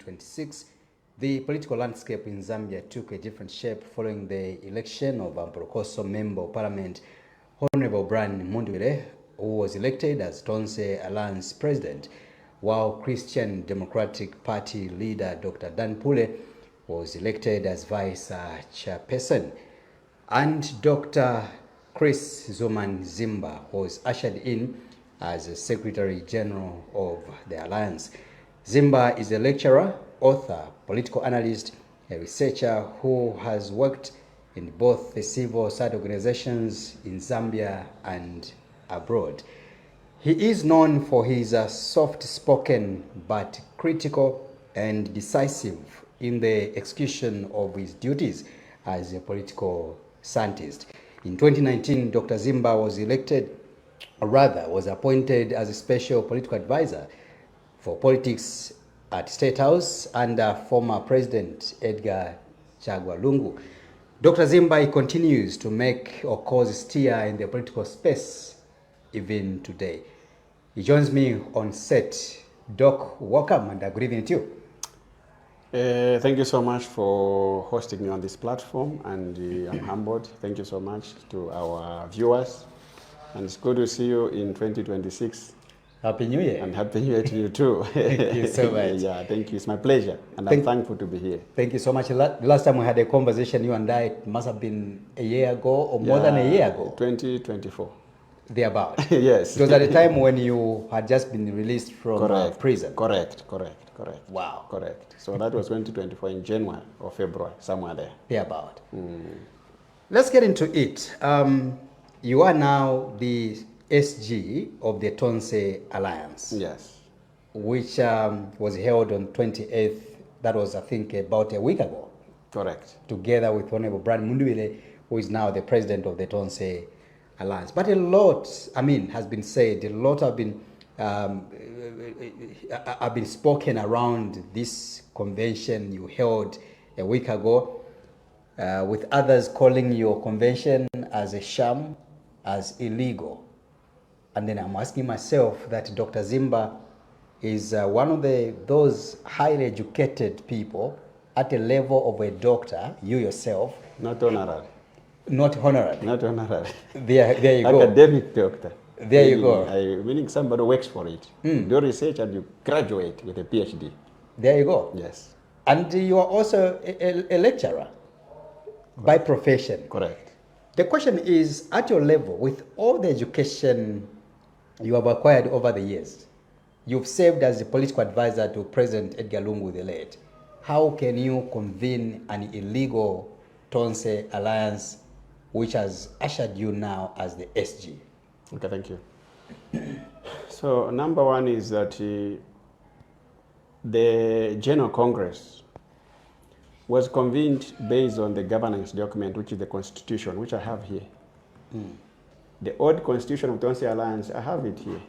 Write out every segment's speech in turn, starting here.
2026, the political landscape in Zambia took a different shape following the election of Prokoso Member of Parliament, Honorable Brian Mundwile, who was elected as Tonse Alliance president, while Christian Democratic Party leader Dr. Dan Pule was elected as vice chairperson, and Dr. Zumani Zimba was ushered in as a Secretary General of the Alliance. Zimba is a lecturer, author, political analyst, a researcher who has worked in both the civil society organizations in Zambia and abroad. He is known for his soft-spoken but critical and decisive in the execution of his duties as a political scientist. In 2019, Dr. Zimba was appointed as a special political advisor for politics at State House under former President Edgar Chagwa Lungu. Dr. Zimba continues to make or cause stir in the political space even today. He joins me on set. Doc, welcome and good evening to you. Thank you so much for hosting me on this platform, and I'm humbled. Thank you so much to our viewers, and it's good to see you in 2026. Happy New Year. And Happy New Year to you too. Thank you so much. Yeah, thank you. It's my pleasure, and I'm thankful to be here. Thank you so much. The last time we had a conversation, you and I, it must have been a year ago or more than a year ago. 2024. Thereabout. Yes. It was at the time when you had just been released from prison. Correct. Wow. Correct. So that was 2024 in January or February, somewhere there. Thereabout. Let's get into it. You are now the SG of the Tonse Alliance. Yes. Which was held on 28th, that was I think about a week ago. Correct. Together with Honorable Brian Mundwile, who is now the president of the Tonse Alliance. But a lot, has been said, a lot have been spoken around this convention you held a week ago, with others calling your convention as a sham, as illegal. And then I'm asking myself that Dr. Zimba is one of those highly educated people at a level of a doctor, you yourself. Not honorary. Not honorary. Not honorary. There you go. Academic doctor. There you go. Meaning somebody works for it. Do research and you graduate with a PhD. There you go. Yes. And you are also a lecturer by profession. Correct. The question is, at your level, with all the education you have acquired over the years, you've served as a political advisor to President Edgar Lungu the late. How can you convene an illegal Tonse Alliance which has ushered you now as the SG? Okay, thank you. So number one is that the General Congress was convened based on the governance document, which is the Constitution, which I have here. The old Constitution of Tonse Alliance, I have it here.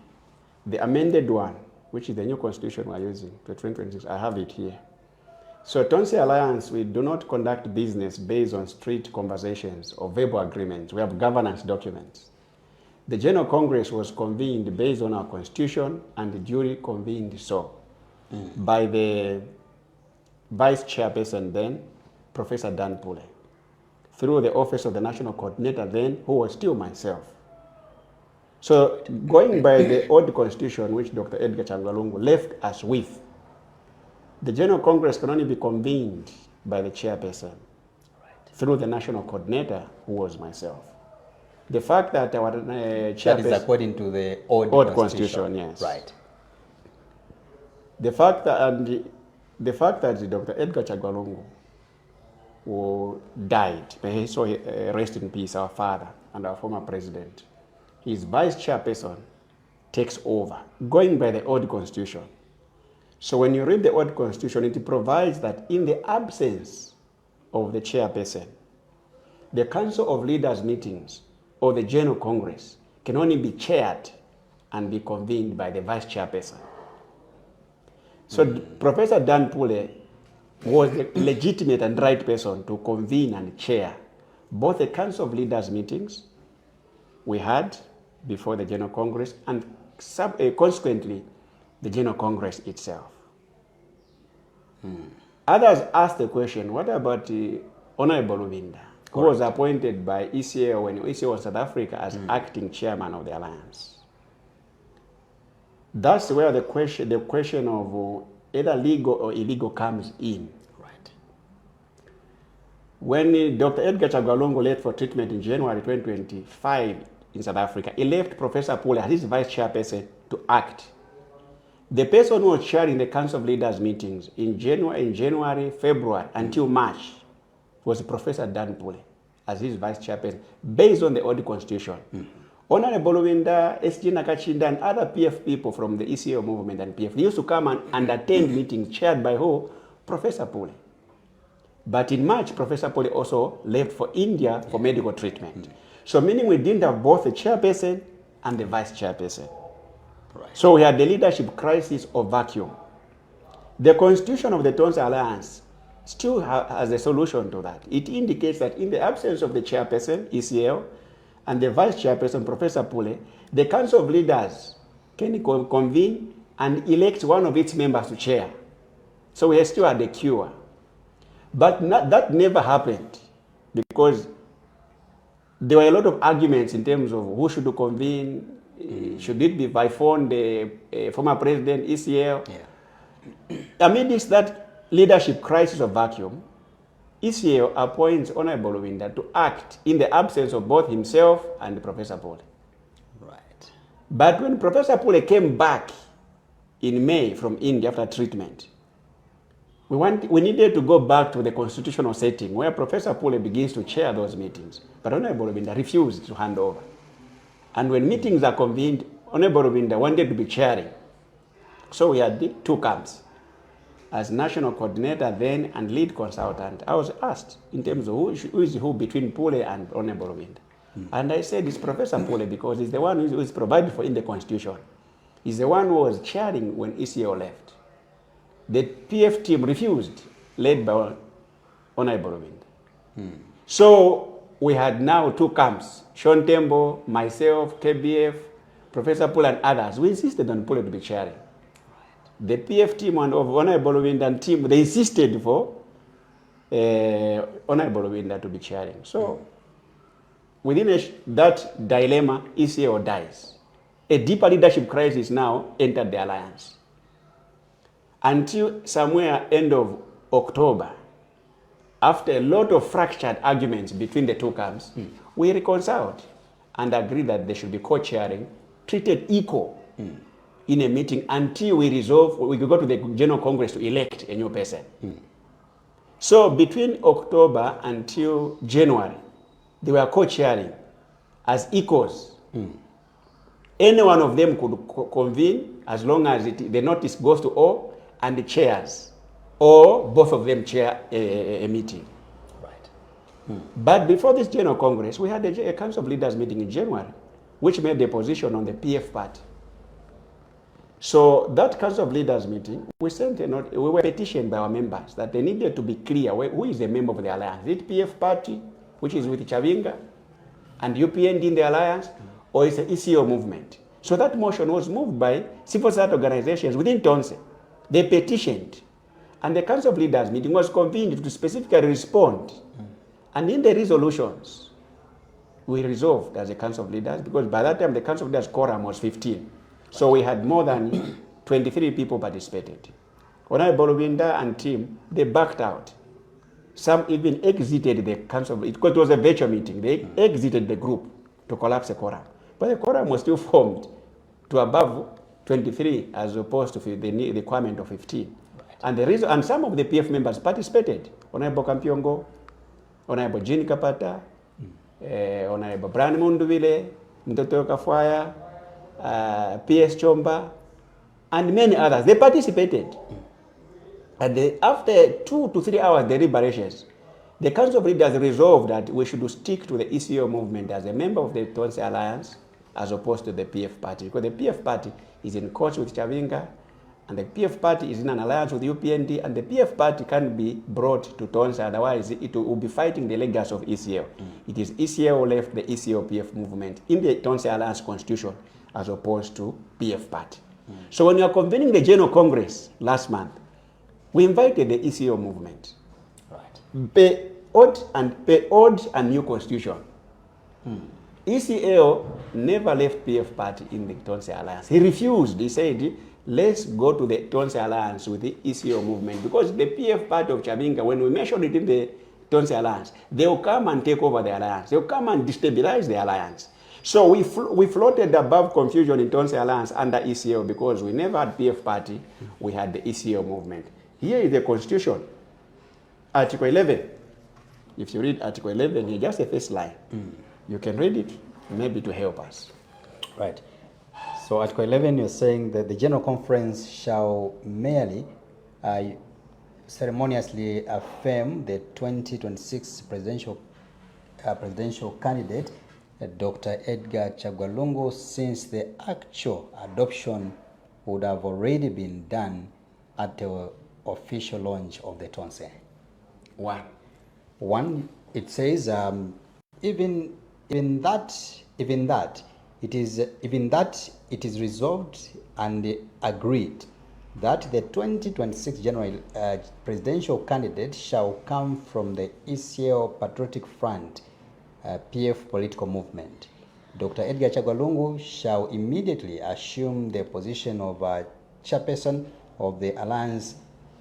The amended one, which is the new Constitution we're using, the 2026, I have it here. So Tonse Alliance, we do not conduct business based on street conversations or verbal agreements. We have governance documents. The General Congress was convened based on our Constitution and duly convened so by the Vice Chairperson then, Professor Dan Pule, through the Office of the National Coordinator then, who was still myself. So going by the old Constitution, which Dr. Edgar Chagwa Lungu left us with, the General Congress can only be convened by the chairperson through the National Coordinator, who was myself. The fact that our chairperson... That is according to the old Constitution, yes. Right. The fact that Dr. Edgar Chagwa Lungu who died, may he so rest in peace, our father and our former president, his vice chairperson takes over, going by the old Constitution. So when you read the old Constitution, it provides that in the absence of the chairperson, the Council of Leaders meetings or the General Congress can only be chaired and be convened by the vice chairperson. So Professor Dan Pule was the legitimate and right person to convene and chair both the Council of Leaders meetings we had before the General Congress and consequently the General Congress itself. Others asked the question, what about Honorable Luvinda, who was appointed by ECL when ECL was South Africa as acting chairman of the alliance? That's where the question of either legal or illegal comes in. Right. When Dr. Edgar Chagwa Lungu left for treatment in January 2025 in South Africa, he left Professor Pule as his vice chairperson to act. The person who was chairing the Council of Leaders meetings in January, February until March was Professor Dan Pule as his vice chairperson based on the old constitution. Honorable Luvinda, SG Nakachinda, and other PF people from the ECO movement and PF used to come and attend meetings chaired by who? Professor Pule. But in March, Professor Pule also left for India for medical treatment. So meaning we didn't have both the chairperson and the vice chairperson. Right. So we had the leadership crisis or vacuum. The constitution of the Tonse Alliance still has a solution to that. It indicates that in the absence of the chairperson, ECL, and the vice chairperson, Professor Pule, the Council of Leaders can convene and elect one of its members to chair. So we still had a cure. But that never happened because there were a lot of arguments in terms of who should convene. Should it be by phone, the former president, ECL? Yeah. Amidst that leadership crisis of vacuum, ECL appoints Honorable Luvinda to act in the absence of both himself and Professor Pule. Right. But when Professor Pule came back in May from India after treatment, we needed to go back to the constitutional setting where Professor Pule begins to chair those meetings. But Honorable Luvinda refused to hand over. And when meetings are convened, Honorable Luvinda wanted to be chairing. So we had the two camps. As national coordinator then and lead consultant, I was asked in terms of who is who between Pule and Honorable Luvinda. And I said it's Professor Pule because he's the one who is provided for in the constitution. He's the one who was chairing when ECO left. The PF team refused, led by Honorable Luvinda. So we had now two camps, Tembo, myself, KBF, Professor Pule and others. We insisted on Pule to be chairing. The PF team and of Honorable Luvinda team, they insisted for Honorable Luvinda to be chairing. So within that dilemma, ECO dies. A deeper leadership crisis now entered the alliance. Until somewhere end of October, after a lot of fractured arguments between the two camps, we reconciled and agreed that they should be co-chairing, treated equal in a meeting until we resolve, we could go to the General Congress to elect a new person. So between October until January, they were co-chairing as equals. Any one of them could convene as long as the notice goes to all and the chairs, or both of them chair a meeting. Right. But before this General Congress, we had a Council of Leaders meeting in January, which made the position on the PF party. So that Council of Leaders meeting, we sent a note, we were petitioned by our members that they needed to be clear who is a member of the alliance. Is it PF party, which is with Chavinga, and UPND in the alliance, or is it ECO movement? So that motion was moved by civil society organizations within Tonse. They petitioned, and the Council of Leaders meeting was convened to specifically respond. And in the resolutions, we resolved as a Council of Leaders, because by that time the Council of Leaders quorum was 15. So we had more than 23 people participated. Honorable Luvinda and team, they backed out. Some even exited the council, because it was a virtual meeting. They exited the group to collapse the quorum. But the quorum was still formed to above 23 as opposed to the requirement of 15. Right. And the reason, and some of the PF members participated. Honorable Kampiongo, Honorable Jean Kapata, Honorable Brian Munduvile, Mtoto Kafwaya, PS Chomba, and many others. They participated. And after 2 to 3 hours deliberations, the Council of Leaders resolved that we should stick to the ECO movement as a member of the Tonse Alliance as opposed to the PF party. Because the PF party is in court with Chavinga, and the PF party is in an alliance with UPND, and the PF party can be brought to Tonse, otherwise it will be fighting the legacy of ECO. It is ECO left the ECO-PF movement in the Tonse Alliance constitution as opposed to PF party. So when we are convening the General Congress last month, We invited the ECO movement. Right. Pay odd and new constitution. ECO never left PF party in the Tonse Alliance. He refused. He said, let's go to the Tonse Alliance with the ECO movement, because the PF party of Chabinga, when we mentioned it in the Tonse Alliance, they will come and take over the alliance. They will come and destabilize the alliance. So we floated above confusion in Tonse Alliance under ECO, because we never had PF party, we had the ECO movement. Here is the constitution, Article 11. If you read Article 11, it's just a first line. You can read it, maybe to help us. Right. So Article 11, you're saying that the General Conference shall merely ceremoniously affirm the 2026 presidential candidate, Dr. Edgar Chagwa Lungu, since the actual adoption would have already been done at the official launch of the Tonse. One, it says even that it is resolved and agreed that the 2026 general presidential candidate shall come from the ECO Patriotic Front, PF political movement. Dr. Edgar Chagwa Lungu shall immediately assume the position of chairperson of the alliance,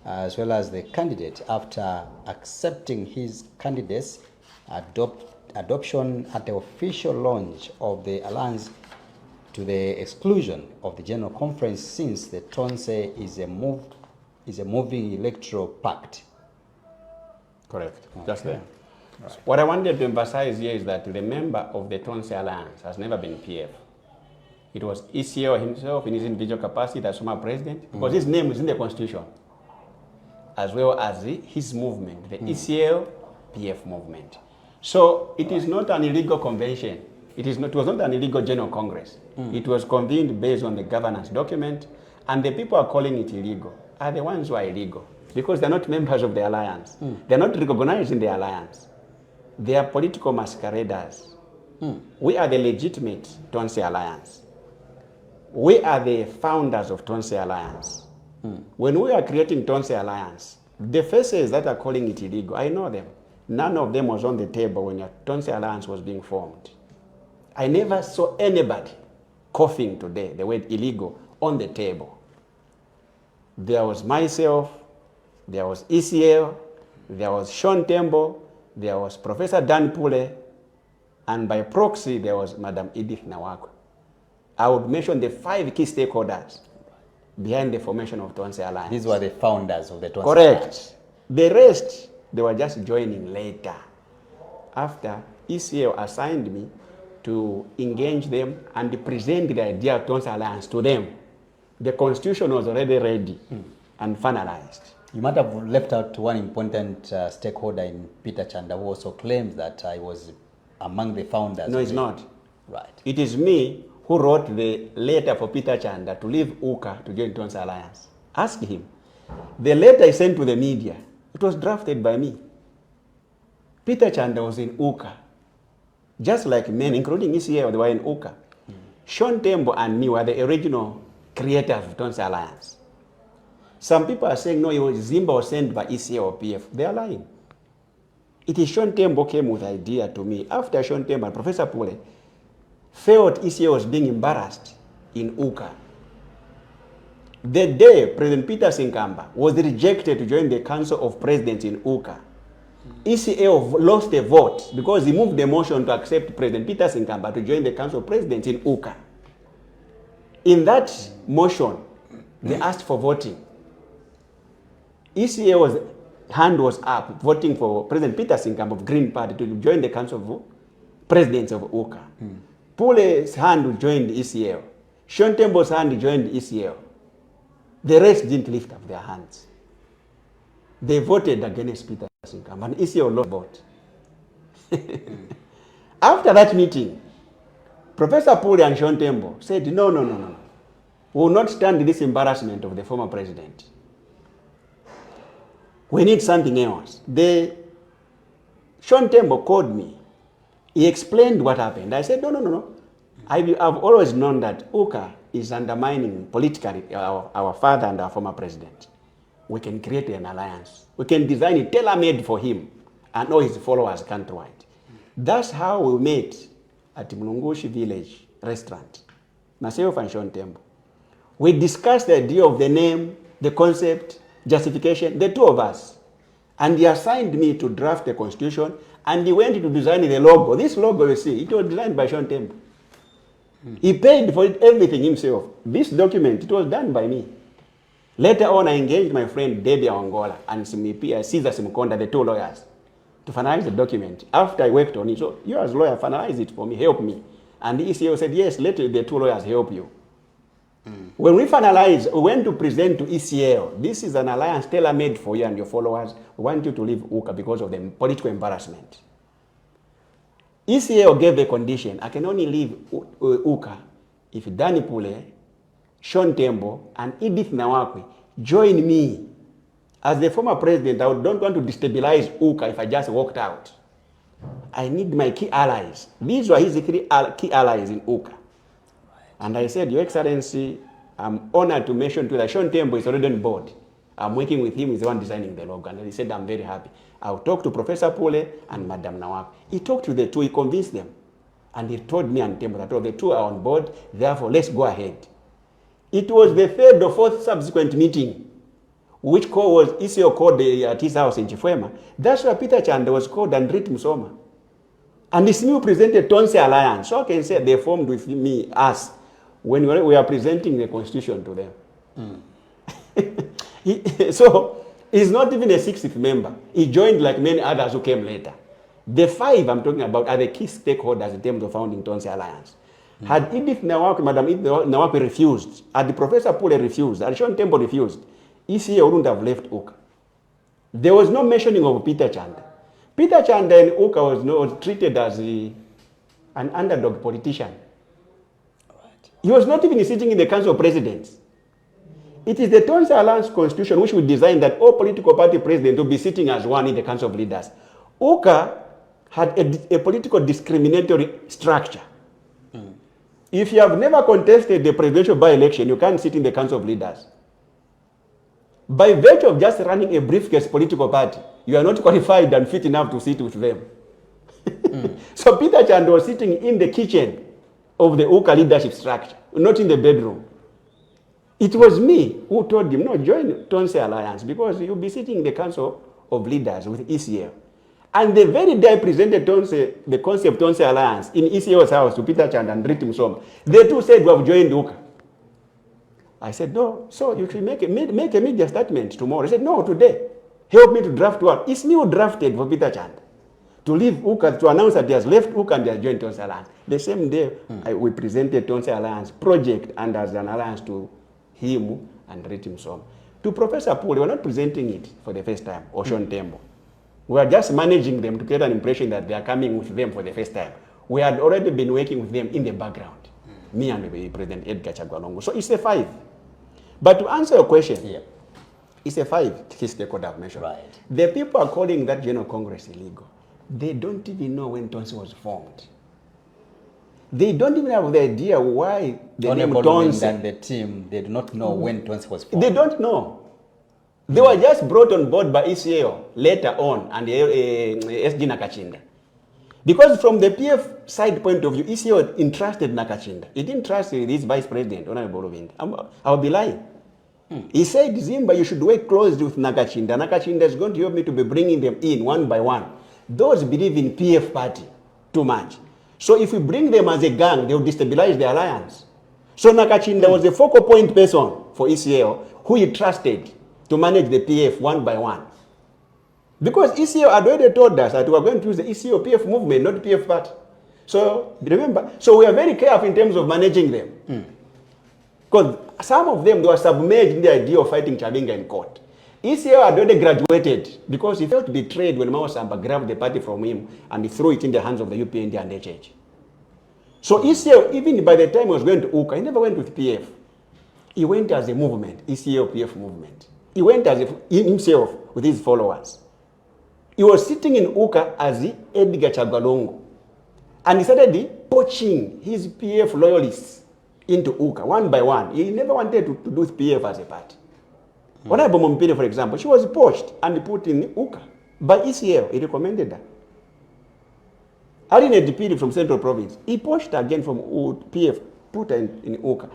as well as the candidate, after accepting his candidate's adoption at the official launch of the alliance, to the exclusion of the General Conference, since the Tonse is a moving electoral pact. Correct. Okay. Just there. Right. What I wanted to emphasize here is that the member of the Tonse Alliance has never been PF. It was ECO himself in his individual capacity as former president, because his name is in the constitution, as well as his movement, the ECO PF movement. So it is not an illegal convention. It was not an illegal General Congress. It was convened based on the governance document, and the people are calling it illegal are the ones who are illegal, because they're not members of the alliance. They're not recognized in the alliance. They are political masqueraders. We are the legitimate Tonse Alliance. We are the founders of Tonse Alliance. When we are creating Tonse Alliance, the faces that are calling it illegal, I know them. None of them was on the table when your Tonse Alliance was being formed. I never saw anybody coughing today the word illegal on the table. There was myself, there was ECL, there was Tembo, there was Professor Dan Pule, and by proxy there was Madam Edith Nawakwi. I would mention the 5 key stakeholders behind the formation of Tonse Alliance. These were the founders of the Tonse Correct. Alliance. The rest, they were just joining later, after ECL assigned me to engage them and present the idea of Tonse Alliance to them. The constitution was already ready and finalized. You might have left out one important stakeholder in Peter Chanda, who also claims that I was among the founders. No, it's not. Right. It is me who wrote the letter for Peter Chanda to leave UKA to join Tonse Alliance. Ask him. The letter I sent to the media, it was drafted by me. Peter Chanda was in UKA. Just like men, including ECA, they were in UKA. Tembo and me were the original creators of Tonse Alliance. Some people are saying, no, Zimba was sent by ECA or PF. They are lying. It is Tembo came with the idea to me. After Tembo and Professor Pule felt ECA was being embarrassed in UKA. The day President Peter Sinkamba was rejected to join the Council of Presidents in UKA, ECA lost a vote because he moved the motion to accept President Peter Sinkamba to join the Council of Presidents in UKA. In that motion, they asked for voting. ECA hand was up voting for President Peter Sinkamba of Green Party to join the Council of Presidents of UKA. Pule's hand joined ECA. Tembo's hand joined ECA. The rest didn't lift up their hands. They voted against Peter Sinkamba, and ECA lost vote. After that meeting, Professor Pule and Tembo said, no. We will not stand this embarrassment of the former president. We need something else. Tembo called me. He explained what happened. I said, no. I've always known that UKA is undermining politically our father and our former president. we can create an alliance. We can design it tailor-made for him and all his followers countrywide. That's how we met at Mlungushi village restaurant. Myself and Sean Tembo. We discussed the idea of the name, the concept, justification, the two of us. And he assigned me to draft the constitution, and he went to design the logo. This logo you see, it was designed by Sean Tembo. He paid for it, everything himself. This document, it was done by me. Later on, I engaged my friend Debbie Angola and Caesar Simukonda, the two lawyers, to finalize the document. After I worked on it, so you as lawyer, finalize it for me, help me. And the ECO said, yes, let the two lawyers help you. When we finalized, we went to present to ECL. This is an alliance tailor-made for you and your followers. We want you to leave UKA because of the political embarrassment. ECL gave the condition, I can only leave UKA if Dan Pule, Sean Tembo, and Edith Nawakwi join me. As the former president, I don't want to destabilize UKA if I just walked out. I need my key allies. These were his three key allies in UKA. And I said, Your Excellency, I'm honored to mention to you that Sean Tembo is already on board. I'm working with him, he's the one designing the logo. And he said, I'm very happy. I'll talk to Professor Pule and Madam Nawakwi. He talked to the two, he convinced them. And he told me and Tembo that the two are on board, therefore let's go ahead. It was the third or fourth subsequent meeting, which call was ECO called at his house in Chifwema. That's where Peter Chanda was called and Rit Musoma. And this new presented Tonse Alliance. So I can say they formed with me, us, when we are presenting the constitution to them. So he's not even a 60th member. He joined like many others who came later. The five I'm talking about are the key stakeholders in terms of founding Tonse Alliance. Had Edith Nawakwi, Madam Edith Nawakwi refused, had the Professor Pule refused, had Sean Tembo refused, ECA wouldn't have left UKA. There was no mentioning of Peter Chanda. Peter Chanda in UKA was treated as an underdog politician. He was not even sitting in the Council of Presidents. It is the Tonse Alliance Constitution which we designed that all political party presidents will be sitting as one in the Council of Leaders. UKA had a political discriminatory structure. If you have never contested the presidential by-election, you can't sit in the Council of Leaders. By virtue of just running a briefcase political party, you are not qualified and fit enough to sit with them. So Peter Chanda was sitting in the kitchen of the UKA leadership structure, not in the bedroom. It was me who told him, no, join Tonse Alliance because you'll be sitting in the Council of Leaders with ECL. And the very day I presented the concept Tonse Alliance in ECL's house to Peter Chanda and Rit Musoma, they two said we have joined UKA. I said, no, so you should make a media statement tomorrow. He said, no, today. Help me to draft one. It's me who drafted for Peter Chanda to leave UKA, to announce that he has left UKA and he has joined Tonse Alliance. The same day, we presented Tonse Alliance project and as an alliance to him and Rit Musoma. To Professor Pule, we're not presenting it for the first time, or Sean Tembo. We are just managing them to create an impression that they are coming with them for the first time. We had already been working with them in the background. Me and President Edgar Chagwa Lungu. So it's a 5. But to answer your question, it's a 5 key stakeholder I've mentioned. Right. The people are calling that General Congress illegal. They don't even know when Tonse was formed. They don't even have the idea why the name Tonse. And the team, they do not know when Tonse was formed. They don't know. They were just brought on board by ECL later on and SG Nakachinda. Because from the PF side point of view, ECL entrusted Nakachinda. He didn't trust his vice president, Honorable Rovinda. I'll be lying. He said, Zimba, you should work closely with Nakachinda. Nakachinda is going to help me to be bringing them in one by one. Those believe in PF party too much. So if we bring them as a gang, they will destabilize the alliance. So Nakachinda was the focal point person for ECL who he trusted to manage the PF one by one. Because ECO had already told us that we are going to use the ECO PF movement, not PF party. So remember, so we are very careful in terms of managing them. Because some of them, they were submerged in the idea of fighting Chabinga in court. ECO had already graduated because he felt betrayed when Mao Samba grabbed the party from him and he threw it in the hands of the UPND and HH. So ECO, even by the time he was going to UKA, he never went with PF. He went as a movement, ECO PF movement. He went as himself with his followers. He was sitting in UKA as the Edgar Chagwa Lungu. And he started poaching his PF loyalists into UKA one by one. He never wanted to do PF as a party. Honorable Mumpere, for example, she was poached and put in UKA by ECL. He recommended her. Aline Dipiri from Central Province, he poached her again from PF, put her in UKA.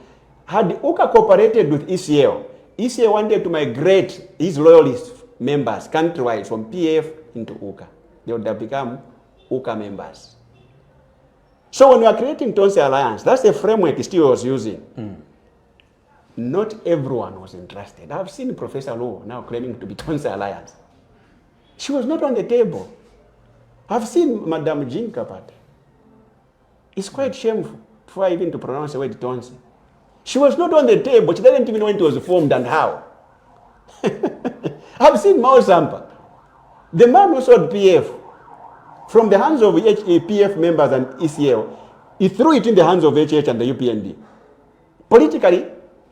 Had UKA cooperated with ECL, ECL wanted to migrate his loyalist members countrywide from PF into UKA. They would have become UKA members. So when we are creating Tonse Alliance, that's the framework he still was using. Not everyone was interested. I've seen Professor Luo now claiming to be Tonse Alliance. She was not on the table. I've seen Madame Jean Kapat. It's quite shameful for her even to pronounce the word Tonse. She was not on the table. She didn't even know when it was formed and how. I've seen Mao Sampa. The man who sold PF from the hands of PF members and ECL, he threw it in the hands of HH and the UPND. Politically,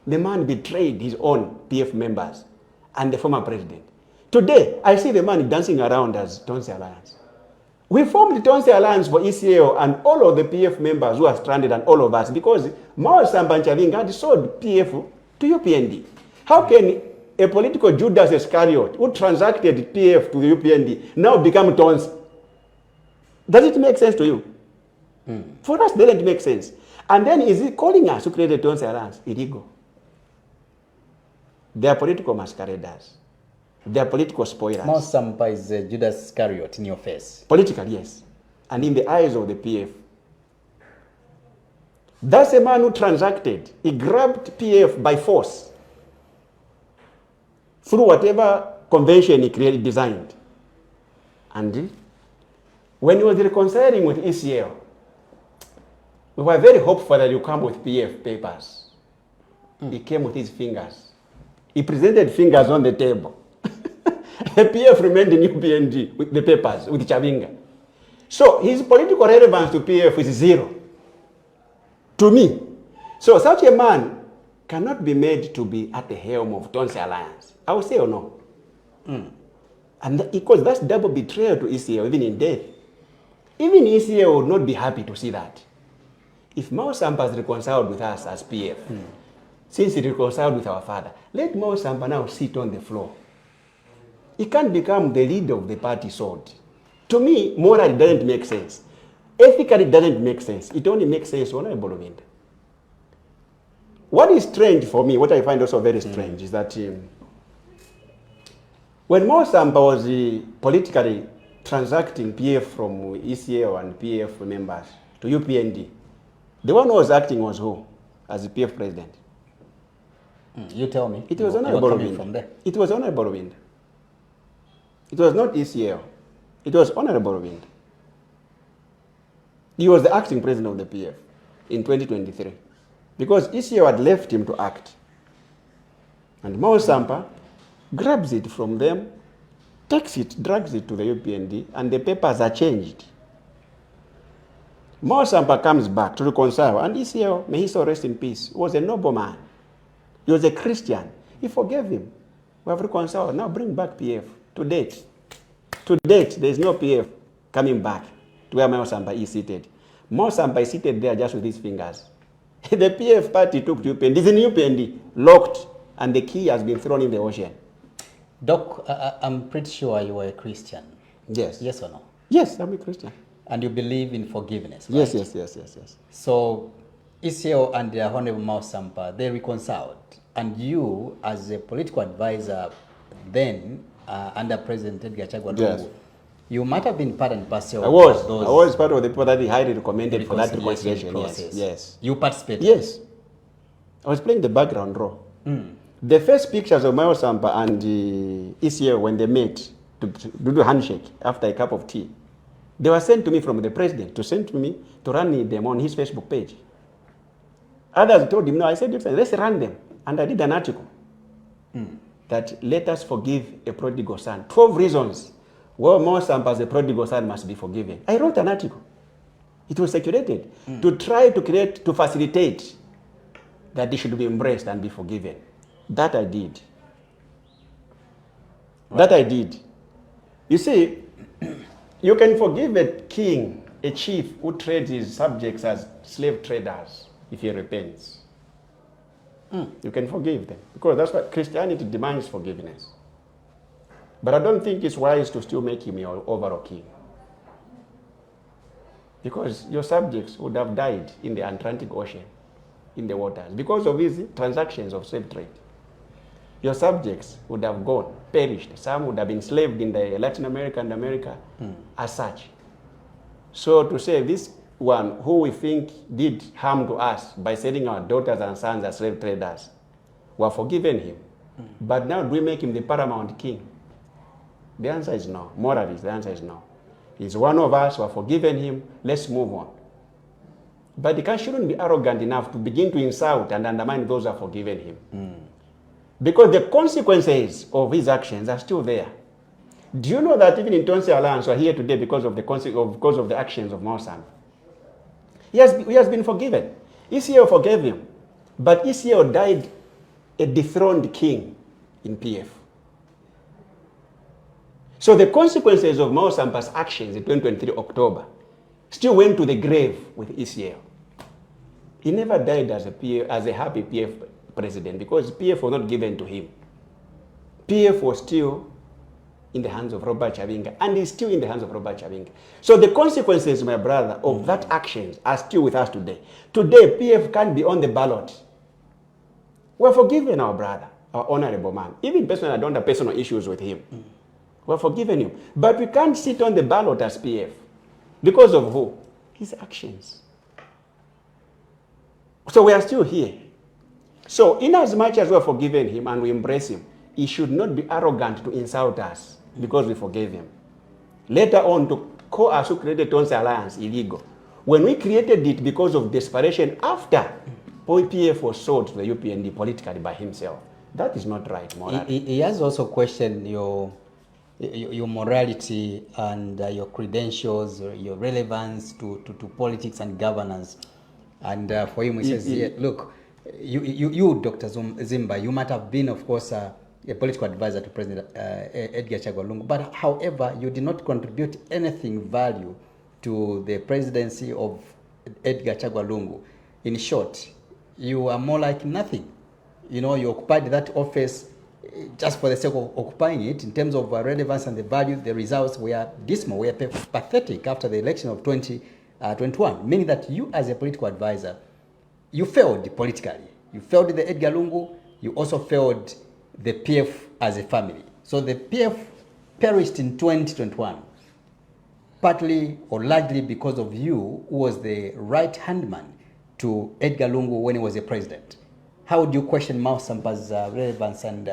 the man betrayed his own PF members and the former president. Today, I see the man dancing around as Tonse Alliance. We formed the Tonse Alliance for ECL and all of the PF members who are stranded and all of us because Mao Sampa and Chavinga had sold PF to UPND. How can a political Judas Iscariot who transacted PF to the UPND now become Tonse? Does it make sense to you? For us, it doesn't make sense. And then is he calling us to create a Tonse Alliance? Illegal. They are political masqueraders. They are political spoilers. Mao Sampa is Judas Iscariot in your face. Politically, yes. And in the eyes of the PF. That's a man who transacted. He grabbed PF by force. Through whatever convention he created, designed. And when he was reconciling with ECL, we were very hopeful that you come with PF papers. He came with his fingers. He presented fingers on the table. The PF remained in UPNG with the papers, with Chavinga. So his political relevance to PF is zero. To me. So such a man cannot be made to be at the helm of Tonse Alliance. I would say or no. And because that's double betrayal to ECL, even in death. Even ECL would not be happy to see that. If Mao Sampa has reconciled with us as PF, since he reconciled with our father, let Mao Sampa now sit on the floor. He can't become the leader of the party sword. To me, morally, it doesn't make sense. Ethically, it doesn't make sense. It only makes sense when I'm Bolovinda. What is strange for me, what I find also very strange, is that when Mao Sampa was politically transacting PF from ECL and PF members to UPND, the one who was acting was who as the PF president? You tell me. It was Honorable Bolovinda. It was Honorable Bolovinda. It was not ECL. It was Honorable Bolovinda. He was the acting president of the PF in 2023 because ECL had left him to act. And Mao Sampa grabs it from them, takes it, drags it to the UPND, and the papers are changed. Mao Sampa comes back to reconcile, and ECL, may he so rest in peace, was a noble man. He was a Christian. He forgave him. We have reconciled. Now bring back PF. To date, there is no PF coming back to where Mao Sampa is seated. Mao Sampa is seated there just with his fingers. The PF party took to UPND. It's in UPND, locked, and the key has been thrown in the ocean. Doc, I'm pretty sure you are a Christian. Yes. Yes or no? Yes, I'm a Christian. And you believe in forgiveness, right? Yes. So, ECL and the Honorable Mao Sampa, they reconciled. And you, as a political advisor then, under President Edgar Chagwa Lungu, you might have been part and parcel of those. I was part of the people that he highly recommended for that reconciliation process. Yes. You participated? Yes. I was playing the background role. The first pictures of Mao Sampa and ECL when they met to do the handshake after a cup of tea, they were sent to me from the president to send to me to run them on his Facebook page. Others told him, no, I said, let's run them. And I did an article that let us forgive a prodigal son. 12 reasons why Mao Sampa as a prodigal son must be forgiven. I wrote an article. It was circulated to try to facilitate that they should be embraced and be forgiven. That I did. That I did. You see, you can forgive a king, a chief who trades his subjects as slave traders if he repents. You can forgive them. Because that's what Christianity demands, forgiveness. But I don't think it's wise to still make him your overall king. Because your subjects would have died in the Atlantic Ocean, in the waters, because of his transactions of slave trade. Your subjects would have gone, perished. Some would have been enslaved in the Latin America and America as such. So to say this one who we think did harm to us by selling our daughters and sons as slave traders, we have forgiven him. But now do we make him the paramount king? The answer is no. Morally, the answer is no. He's one of us, we have forgiven him, let's move on. But the king shouldn't be arrogant enough to begin to insult and undermine those who have forgiven him. Because the consequences of his actions are still there. Do you know that even in Tonse Alliance, we are here today because of the actions of Mawsam? He has been forgiven. Israel forgave him. But Israel died a dethroned king in PF. So the consequences of Mao Sampa's actions in 2023 October still went to the grave with Israel. He never died as a happy PF president because PF was not given to him. PF was still in the hands of Robert Chavinga, and is still in the hands of Robert Chavinga. So the consequences, my brother, of that actions are still with us today. Today, PF can't be on the ballot. We're forgiven our brother, our honorable man. Even personally, I don't have personal issues with him. We're forgiven him. But we can't sit on the ballot as PF. Because of who? His actions. So we are still here. So in as much as we're forgiven him and we embrace him, he should not be arrogant to insult us because we forgave him. Later on, to call us who created Tonse Alliance illegal. When we created it because of desperation after PF was sold to the UPND politically by himself. That is not right morally. He has also questioned your morality and your credentials, your relevance to politics and governance. And for him, he says, look, you Dr. Zimba, you might have been, of course, a political advisor to President Edgar Chagwa Lungu, but however, you did not contribute anything value to the presidency of Edgar Chagwa Lungu. In short, you are more like nothing. You know, you occupied that office just for the sake of occupying it. In terms of relevance and the value, the results were dismal, were pathetic after the election of 2021, meaning that you as a political advisor, you failed politically. You failed the Edgar Lungu, you also failed the PF as a family. So the PF perished in 2021, partly or largely because of you, who was the right-hand man to Edgar Lungu when he was a president. How would you question Mao Sampa's relevance and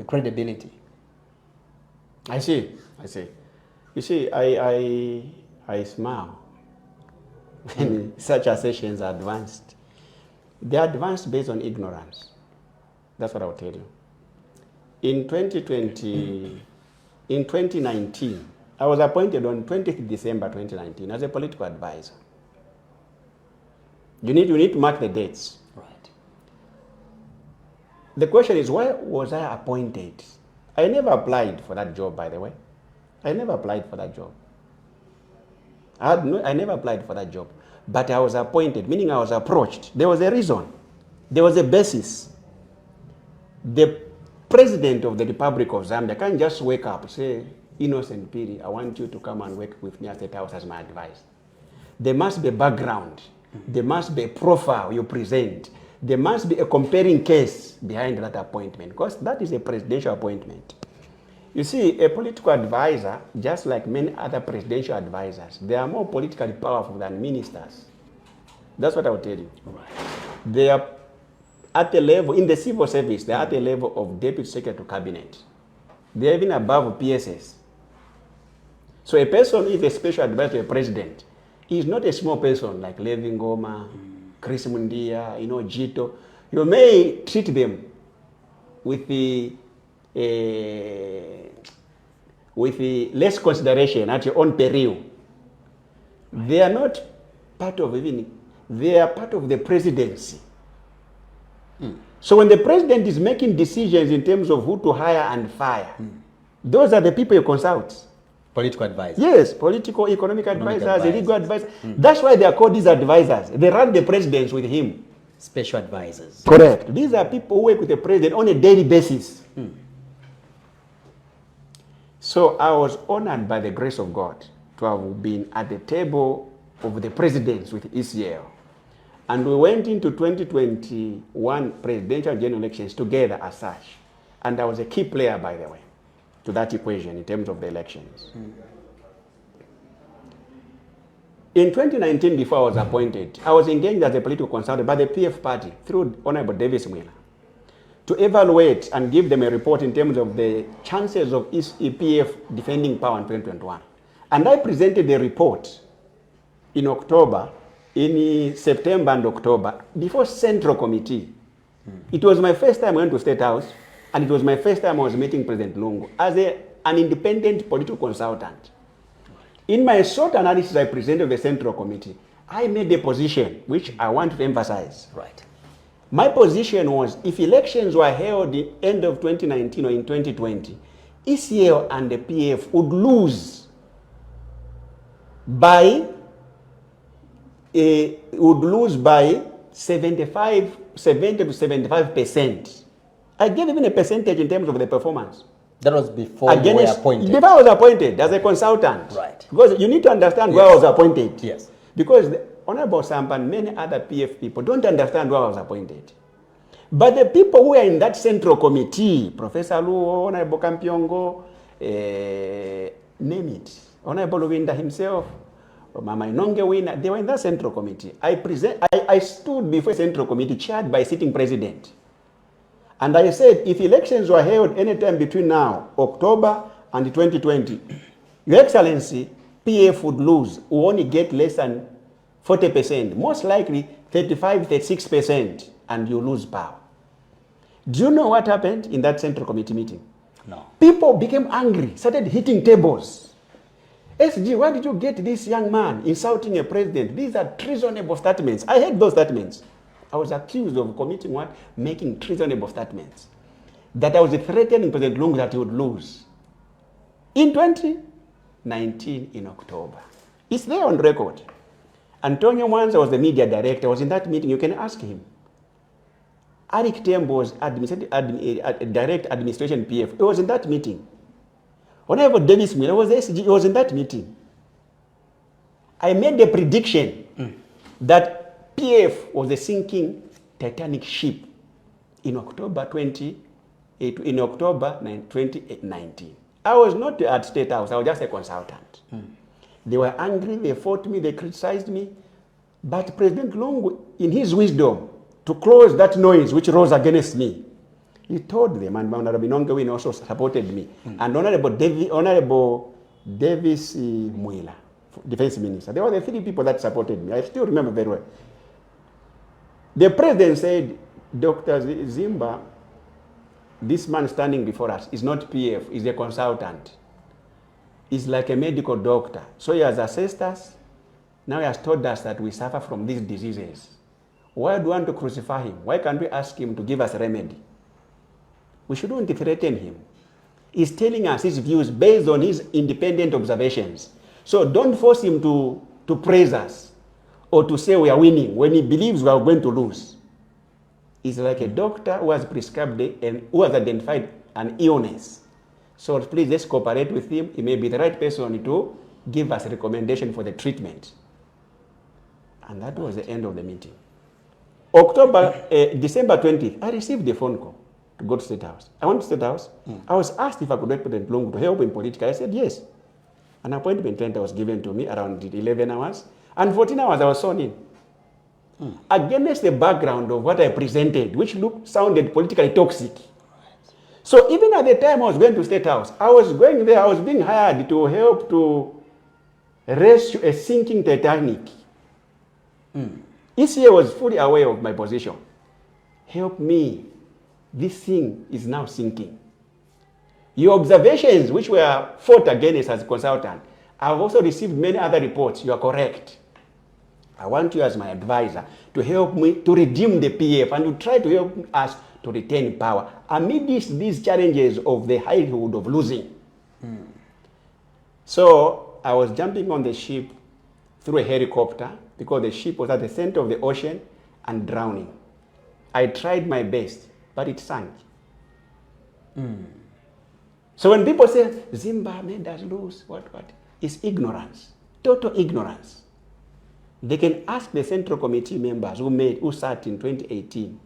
credibility? I see. You see, I smile when such assertions are advanced. They are advanced based on ignorance. That's what I will tell you. In 2019, I was appointed on 20th December 2019 as a political advisor. You need to mark the dates. Right. The question is, why was I appointed? I never applied for that job, by the way. I never applied for that job. I never applied for that job. But I was appointed, meaning I was approached. There was a reason. There was a basis. The president of the Republic of Zambia can't just wake up and say, Innocent Piri, I want you to come and work with me at the house as my advisor. There must be a background. There must be a profile you present. There must be a comparing case behind that appointment, because that is a presidential appointment. You see, a political advisor, just like many other presidential advisors, they are more politically powerful than ministers. That's what I will tell you. Right. They are at a level, in the civil service, they are at a level of deputy secretary to cabinet. They are even above PSS. So a person is a special advisor to a president. He is not a small person like Levi Ngoma, Chris Mundia, Jito. You may treat them with the less consideration at your own peril. They are not part of they are part of the presidency. So when the president is making decisions in terms of who to hire and fire, those are the people you consult. Political advisors. Yes, political, economic advisors, legal advisors. That's why they are called these advisors. They run the presidents with him. Special advisors. Correct. These are people who work with the president on a daily basis. So I was honored by the grace of God to have been at the table of the presidents with ECL. And we went into 2021 presidential general elections together as such. And I was a key player, by the way, to that equation in terms of the elections. In 2019, before I was appointed, I was engaged as a political consultant by the PF party through Honorable Davis Mwila to evaluate and give them a report in terms of the chances of EPF defending power in 2021. And I presented the report in October, in September and October, before Central Committee. It was my first time I went to State House, and it was my first time I was meeting President Lungu as an independent political consultant. In my short analysis I presented to the Central Committee, I made a position which I want to emphasize. Right. My position was, if elections were held in end of 2019 or in 2020, ECL and the PF would lose by 70 to 75%. I gave even a percentage in terms of the performance. That was before you were appointed. Before I was appointed as a consultant. Right. Because you need to understand where I was appointed. Yes. Because the Honorable Sampa and many other PF people don't understand where I was appointed. But the people who are in that Central Committee, Professor Luo, Honorable Kampiongo, name it, Honorable Winda himself, Mama Inonge Winner, they were in that Central Committee. I stood before a Central Committee chaired by a sitting president. And I said, if elections were held anytime between now, October and 2020, Your Excellency, PF would lose, will only get less than 40%, most likely 35, 36%, and you lose power. Do you know what happened in that Central Committee meeting? No. People became angry, started hitting tables. SG, why did you get this young man insulting a president? These are treasonable statements. I heard those statements. I was accused of committing what? Making treasonable statements. That I was threatening President Lungu that he would lose. In 2019, in October. It's there on record. Antonio Mwanza was the media director, was in that meeting. You can ask him. Eric Tembo was direct administration PF. He was in that meeting. Honorable Davis Miller was the SG. He was in that meeting. I made the prediction that PF was a sinking Titanic ship in October 2019. I was not at State House. I was just a consultant. They were angry. They fought me. They criticized me. But President Lungu, in his wisdom, to close that noise which rose against me, he told them, and Honorable Inonge also supported me, and Honorable Davis Mwila, Defense Minister. They were the three people that supported me. I still remember very well. The president said, Dr. Zimba, this man standing before us is not PF, he's a consultant. He's like a medical doctor. So he has assessed us. Now he has told us that we suffer from these diseases. Why do we want to crucify him? Why can't we ask him to give us a remedy? We shouldn't threaten him. He's telling us his views based on his independent observations. So don't force him to praise us or to say we are winning when he believes we are going to lose. He's like a doctor who has prescribed and who has identified an illness. So please, let's cooperate with him. He may be the right person to give us a recommendation for the treatment. And that was the end of the meeting. December 20th, I received a phone call to go to State House. I went to State House. I was asked if I could work with President Lungu to help him politically. I said yes. An appointment letter was given to me around 11 hours. And 14 hours I was sworn in. Against the background of what I presented, which sounded politically toxic. So even at the time I was going to State House, I was going there, I was being hired to help to rescue a sinking Titanic. ECA was fully aware of my position. Help me. This thing is now sinking. Your observations, which were fought against as a consultant, I've also received many other reports. You are correct. I want you as my advisor to help me to redeem the PF and to try to help us to retain power amidst these challenges of the likelihood of losing. So I was jumping on the ship through a helicopter because the ship was at the center of the ocean and drowning. I tried my best, but it sank. So when people say, Zimba made us lose, what? It's ignorance, total ignorance. They can ask the Central Committee members who sat in 2018,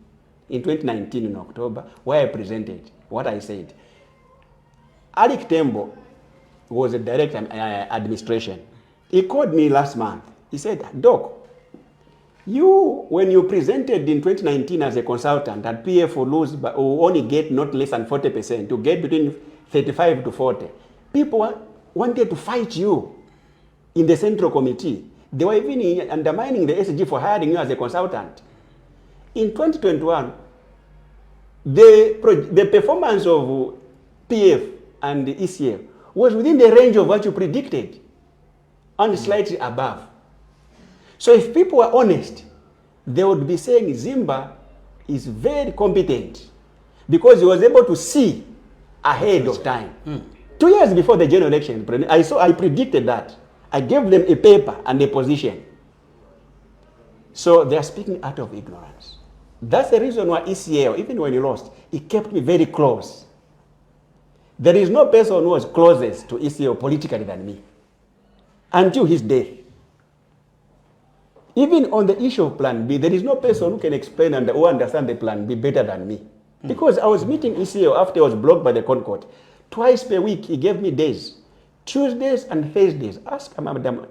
in 2019 in October, where I presented what I said. Alec Tembo was a direct administration. He called me last month. He said, Doc, when you presented in 2019 as a consultant that PF will only get not less than 40%, to get between 35 to 40, people wanted to fight you in the Central Committee. They were even undermining the SG for hiring you as a consultant. In 2021, the performance of PF and the ECL was within the range of what you predicted, and slightly above. So if people were honest, they would be saying Zimba is very competent because he was able to see ahead of time. 2 years before the general election, I predicted that. I gave them a paper and a position. So they are speaking out of ignorance. That's the reason why ECL, even when he lost, he kept me very close. There is no person who was closest to ECL politically than me until his death. Even on the issue of Plan B, there is no person who can explain and who understand the Plan B better than me. Because I was meeting ECL after I was blocked by the Concord. Twice per week, he gave me days. Tuesdays and Thursdays. Ask Madam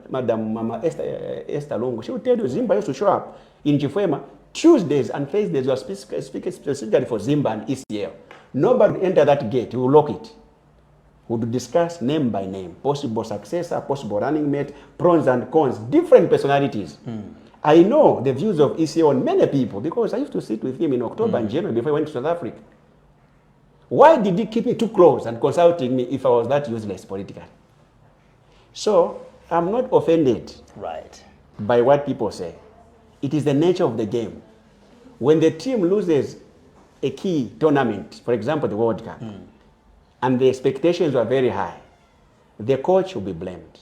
Mama Esther Lungu. She will tell you Zimba used to show up in Chifwema. Tuesdays and Thursdays were speaking specifically for Zimba and ECL. Nobody would enter that gate. We will lock it. We would discuss name by name, possible successor, possible running mate, pros and cons, different personalities. I know the views of ECL on many people because I used to sit with him in October and January before I went to South Africa. Why did he keep me too close and consulting me if I was that useless politically? So I'm not offended by what people say. It is the nature of the game. When the team loses a key tournament, for example, the World Cup, and the expectations were very high, the coach will be blamed.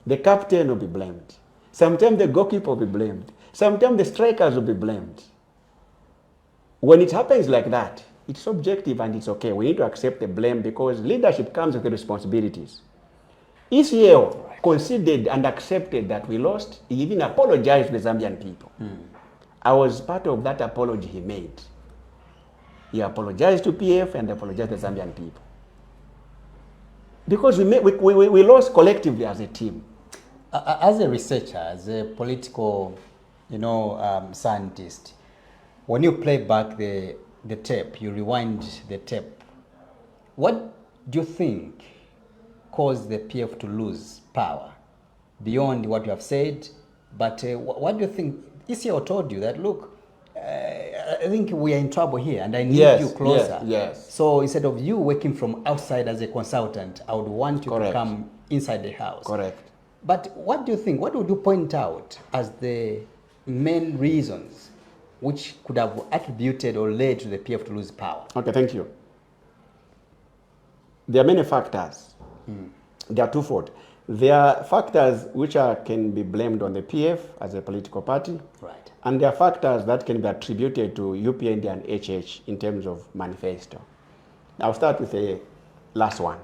The captain will be blamed. Sometimes the goalkeeper will be blamed. Sometimes the strikers will be blamed. When it happens like that, it's subjective and it's okay. We need to accept the blame because leadership comes with the responsibilities. ECL considered and accepted that we lost. He even apologized to the Zambian people. I was part of that apology he made. He apologized to PF and apologized to the Zambian people. Because we lost collectively as a team. As a researcher, as a political, scientist, when you play back the tape, you rewind the tape, what do you think caused the PF to lose power beyond what you have said? But what do you think? ECL told you that, look, I think we are in trouble here and I need you closer. Yes. So instead of you working from outside as a consultant, I would want you to come inside the house. Correct. But what do you think? What would you point out as the main reasons which could have attributed or led to the PF to lose power? Okay, thank you. There are many factors. They are twofold. There are factors which can be blamed on the PF as a political party. Right. And there are factors that can be attributed to UPND and HH in terms of manifesto. I'll start with the last one.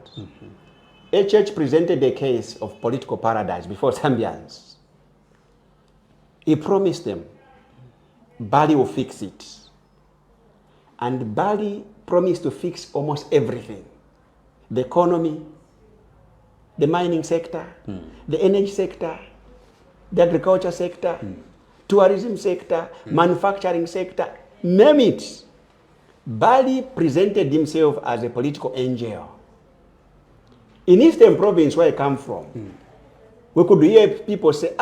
HH presented a case of political paradise before Zambians. He promised them Bali will fix it. And Bali promised to fix almost everything. The economy, the mining sector, the energy sector, the agriculture sector, tourism sector, manufacturing sector, name it. Bali presented himself as a political angel. In Eastern Province, where I come from, we could hear people say,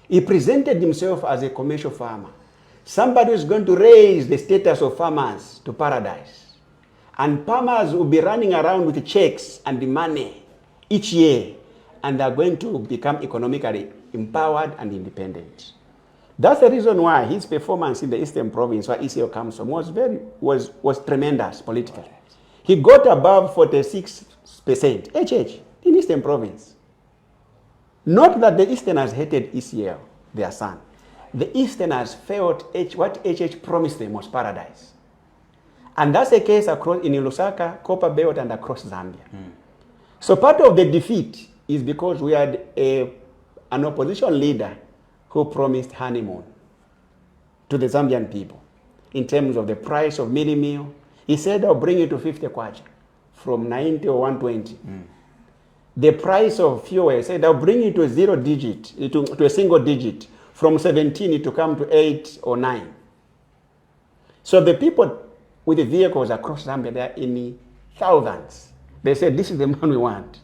he presented himself as a commercial farmer. Somebody who's going to raise the status of farmers to paradise. And farmers will be running around with checks and the money each year. And they're going to become economically empowered and independent. That's the reason why his performance in the Eastern Province, where ECL comes from, was tremendous politically. He got above 46% HH in Eastern Province. Not that the Easterners hated ECL, their son. The Easterners felt what HH promised them was paradise. And that's the case across in Lusaka, Copper Belt, and across Zambia. So part of the defeat is because we had an opposition leader who promised honeymoon to the Zambian people in terms of the price of mini meal. He said, I'll bring it to 50 kwacha from 90 or 120. The price of fuel, he said, I'll bring it to a zero digit, to a single digit, from 17 to come to 8 or 9. So the people with the vehicles across Zambia, they are in thousands. They said, this is the man we want.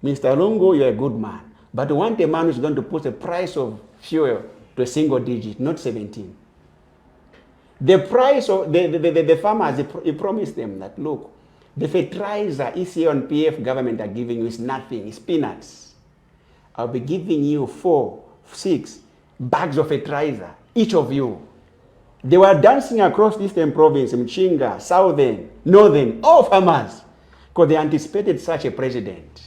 Mr. Lungu, you're a good man. But we want a man who's going to put the price of fuel to a single digit, not 17. The price of the farmers, he promised them that, look, the fertilizer ECA and PF government are giving you is nothing, it's peanuts. I'll be giving you 4, 6 bags of fertilizer, each of you. They were dancing across Eastern Province, Mchinga, Southern, Northern, all farmers, because they anticipated such a president.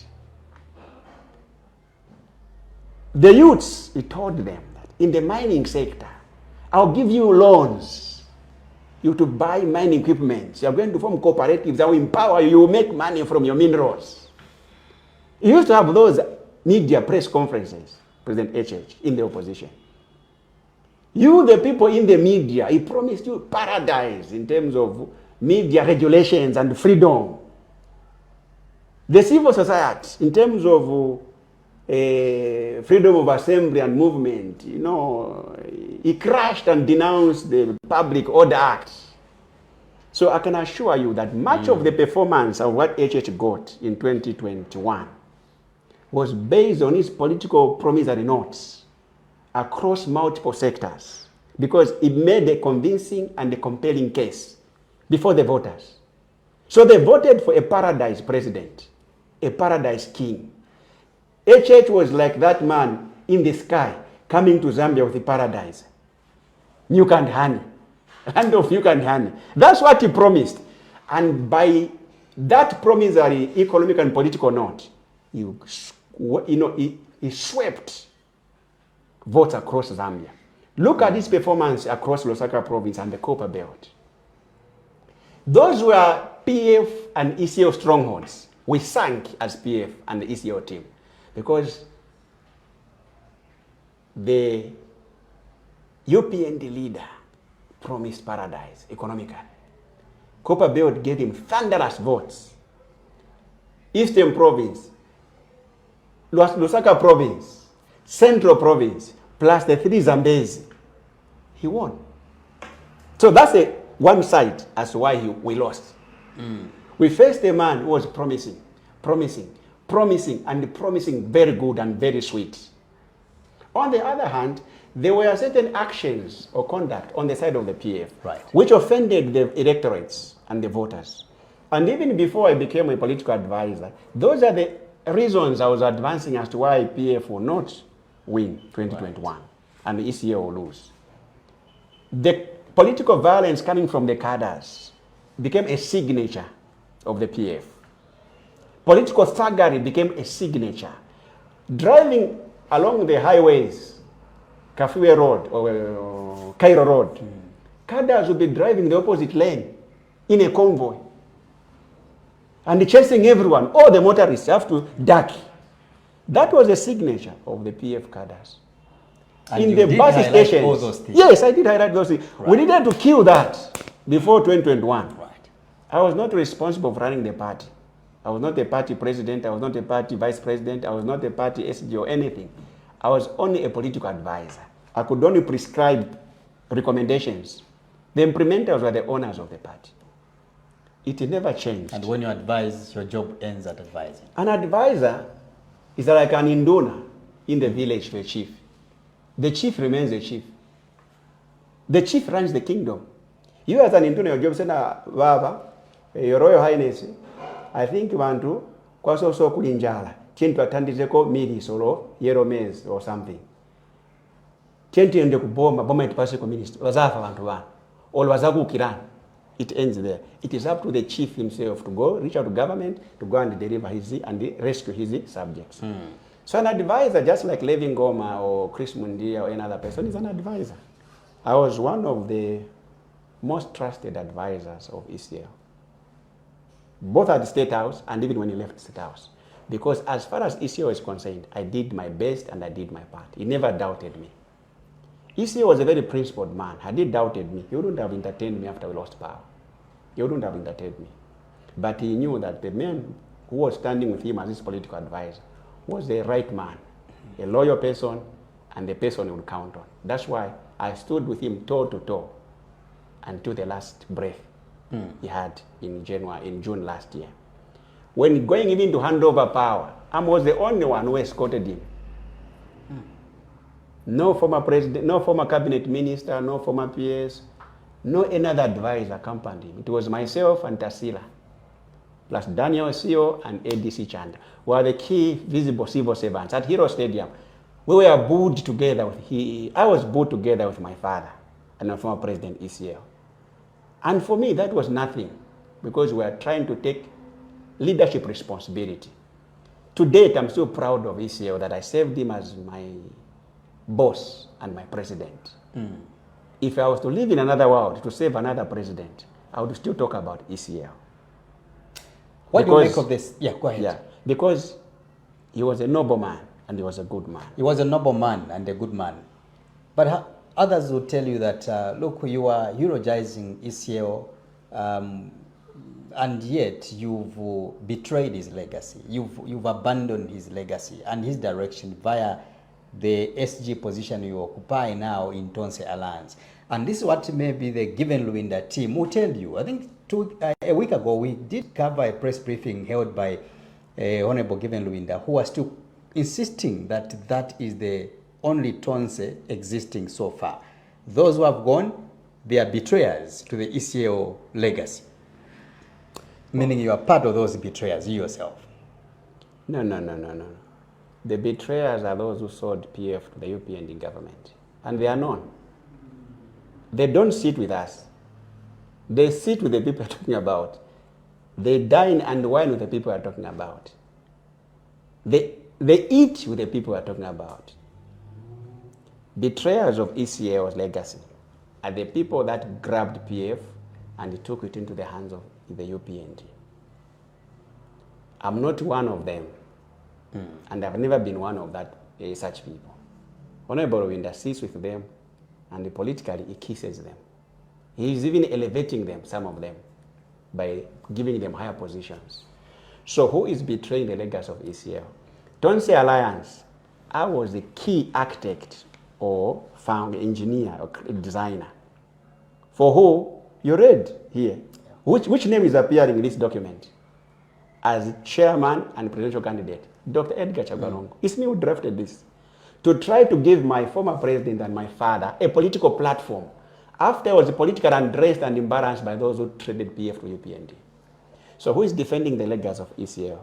The youths, he told them that in the mining sector, I'll give you loans, you to buy mining equipment. You're going to form cooperatives that will empower you, you will make money from your minerals. He used to have those media press conferences, President HH, in the opposition. You, the people in the media, he promised you paradise in terms of media regulations and freedom. The civil society, in terms of freedom of assembly and movement, you know, he crashed and denounced the Public Order Act. So I can assure you that much of the performance of what HH got in 2021 was based on his political promissory notes across multiple sectors, because it made a convincing and a compelling case before the voters. So they voted for a paradise president, a paradise king. HH was like that man in the sky coming to Zambia with a paradise. Milk and honey. Land of milk and honey. That's what he promised. And by that promissory economic and political note, he swept votes across Zambia. Look at his performance across Lusaka province and the Copper Belt. Those were PF and ECO strongholds. We sank as PF and the ECO team because the UPND leader promised paradise economically. Copper Belt gave him thunderous votes. Eastern province, Lusaka province, Central province, plus the 3 Zambezi, he won. So that's one side as to why we lost. We faced a man who was promising very good and very sweet. On the other hand, there were certain actions or conduct on the side of the PF, which offended the electorates and the voters. And even before I became a political advisor, those are the reasons I was advancing as to why PF will not win 2021 and the ECA will lose. The political violence coming from the cadres became a signature of the PF. Political thuggery became a signature. Driving along the highways, Kafue Road or Cairo Road, cadres would be driving the opposite lane in a convoy and chasing everyone. All the motorists have to duck. That was a signature of the PF cadres. And in the bus stations. All those things. Yes, I did highlight those things. Right. We needed to kill that before 2021. Right. I was not responsible for running the party. I was not a party president. I was not a party vice president. I was not a party SG or anything. I was only a political advisor. I could only prescribe recommendations. The implementers were the owners of the party. It never changed. And when you advise, your job ends at advising. An advisor is like an induna in the village to a chief. The chief remains a chief. The chief runs the kingdom. You as an induna, your job said, Baba, Your Royal Highness, I think Bantu, kwaso so kulinjala, chintu atandizeko mili solo, yellow maize or something. Chintu yende kuboma, boma itupase ko minister, wazafa bantu bana. Or wazaku kirani. It ends there. It is up to the chief himself to go, reach out to government, to go and deliver his and rescue his subjects. So an advisor, just like Levi Ngoma or Chris Mundia or any other person, is an advisor. I was one of the most trusted advisors of ECL, both at the State House and even when he left the State House. Because as far as ECL is concerned, I did my best and I did my part. He never doubted me. ECL was a very principled man. Had he doubted me, he wouldn't have entertained me after we lost power. He wouldn't have entertained me. But he knew that the man who was standing with him as his political advisor was the right man, a loyal person, and the person he would count on. That's why I stood with him toe to toe until the last breath he had in June last year. When going even to hand over power, I was the only one who escorted him. No former president, no former cabinet minister, no former PS, no any other advisor accompanied him. It was myself and Tasila, plus Daniel Sio and ADC Chanda, were the key visible civil servants at Hero Stadium. We were booed together I was booed together with my father and the former president ECL. And for me, that was nothing, because we are trying to take leadership responsibility. To date, I'm so proud of ECL that I served him as my boss and my president. If I was to live in another world to save another president, I would still talk about ECL. What do you make of this? Yeah, go ahead. Yeah, because he was a noble man and he was a good man. He was a noble man and a good man. But others will tell you that, look, you are eulogizing ECL, and yet you've betrayed his legacy. You've abandoned his legacy and his direction via the SG position you occupy now in Tonse Alliance. And this is what maybe the Given Luinda team will tell you. I think a week ago we did cover a press briefing held by Honorable Given Luinda, who was still insisting that that is the only Tonse existing so far. Those who have gone, they are betrayers to the ECL legacy. Meaning you are part of those betrayers, you yourself. No. The betrayers are those who sold PF to the UPND government. And they are known. They don't sit with us. They sit with the people we're talking about. They dine and wine with the people we're talking about. They eat with the people we're talking about. Betrayers of ECL's legacy are the people that grabbed PF and took it into the hands of the UPND. I'm not one of them. And I've never been one of such people. Honorable Winda sits with them, and politically he kisses them. He's even elevating them, some of them, by giving them higher positions. So who is betraying the legacy of ECL? Tonse Alliance, I was the key architect or found engineer or designer. For who? You read here. Which name is appearing in this document? As chairman and presidential candidate, Dr. Edgar Chagwa Lungu. It's me who drafted this, to try to give my former president and my father a political platform after I was politically undressed and embarrassed by those who traded PF to UPND. So who is defending the legacy of ECL?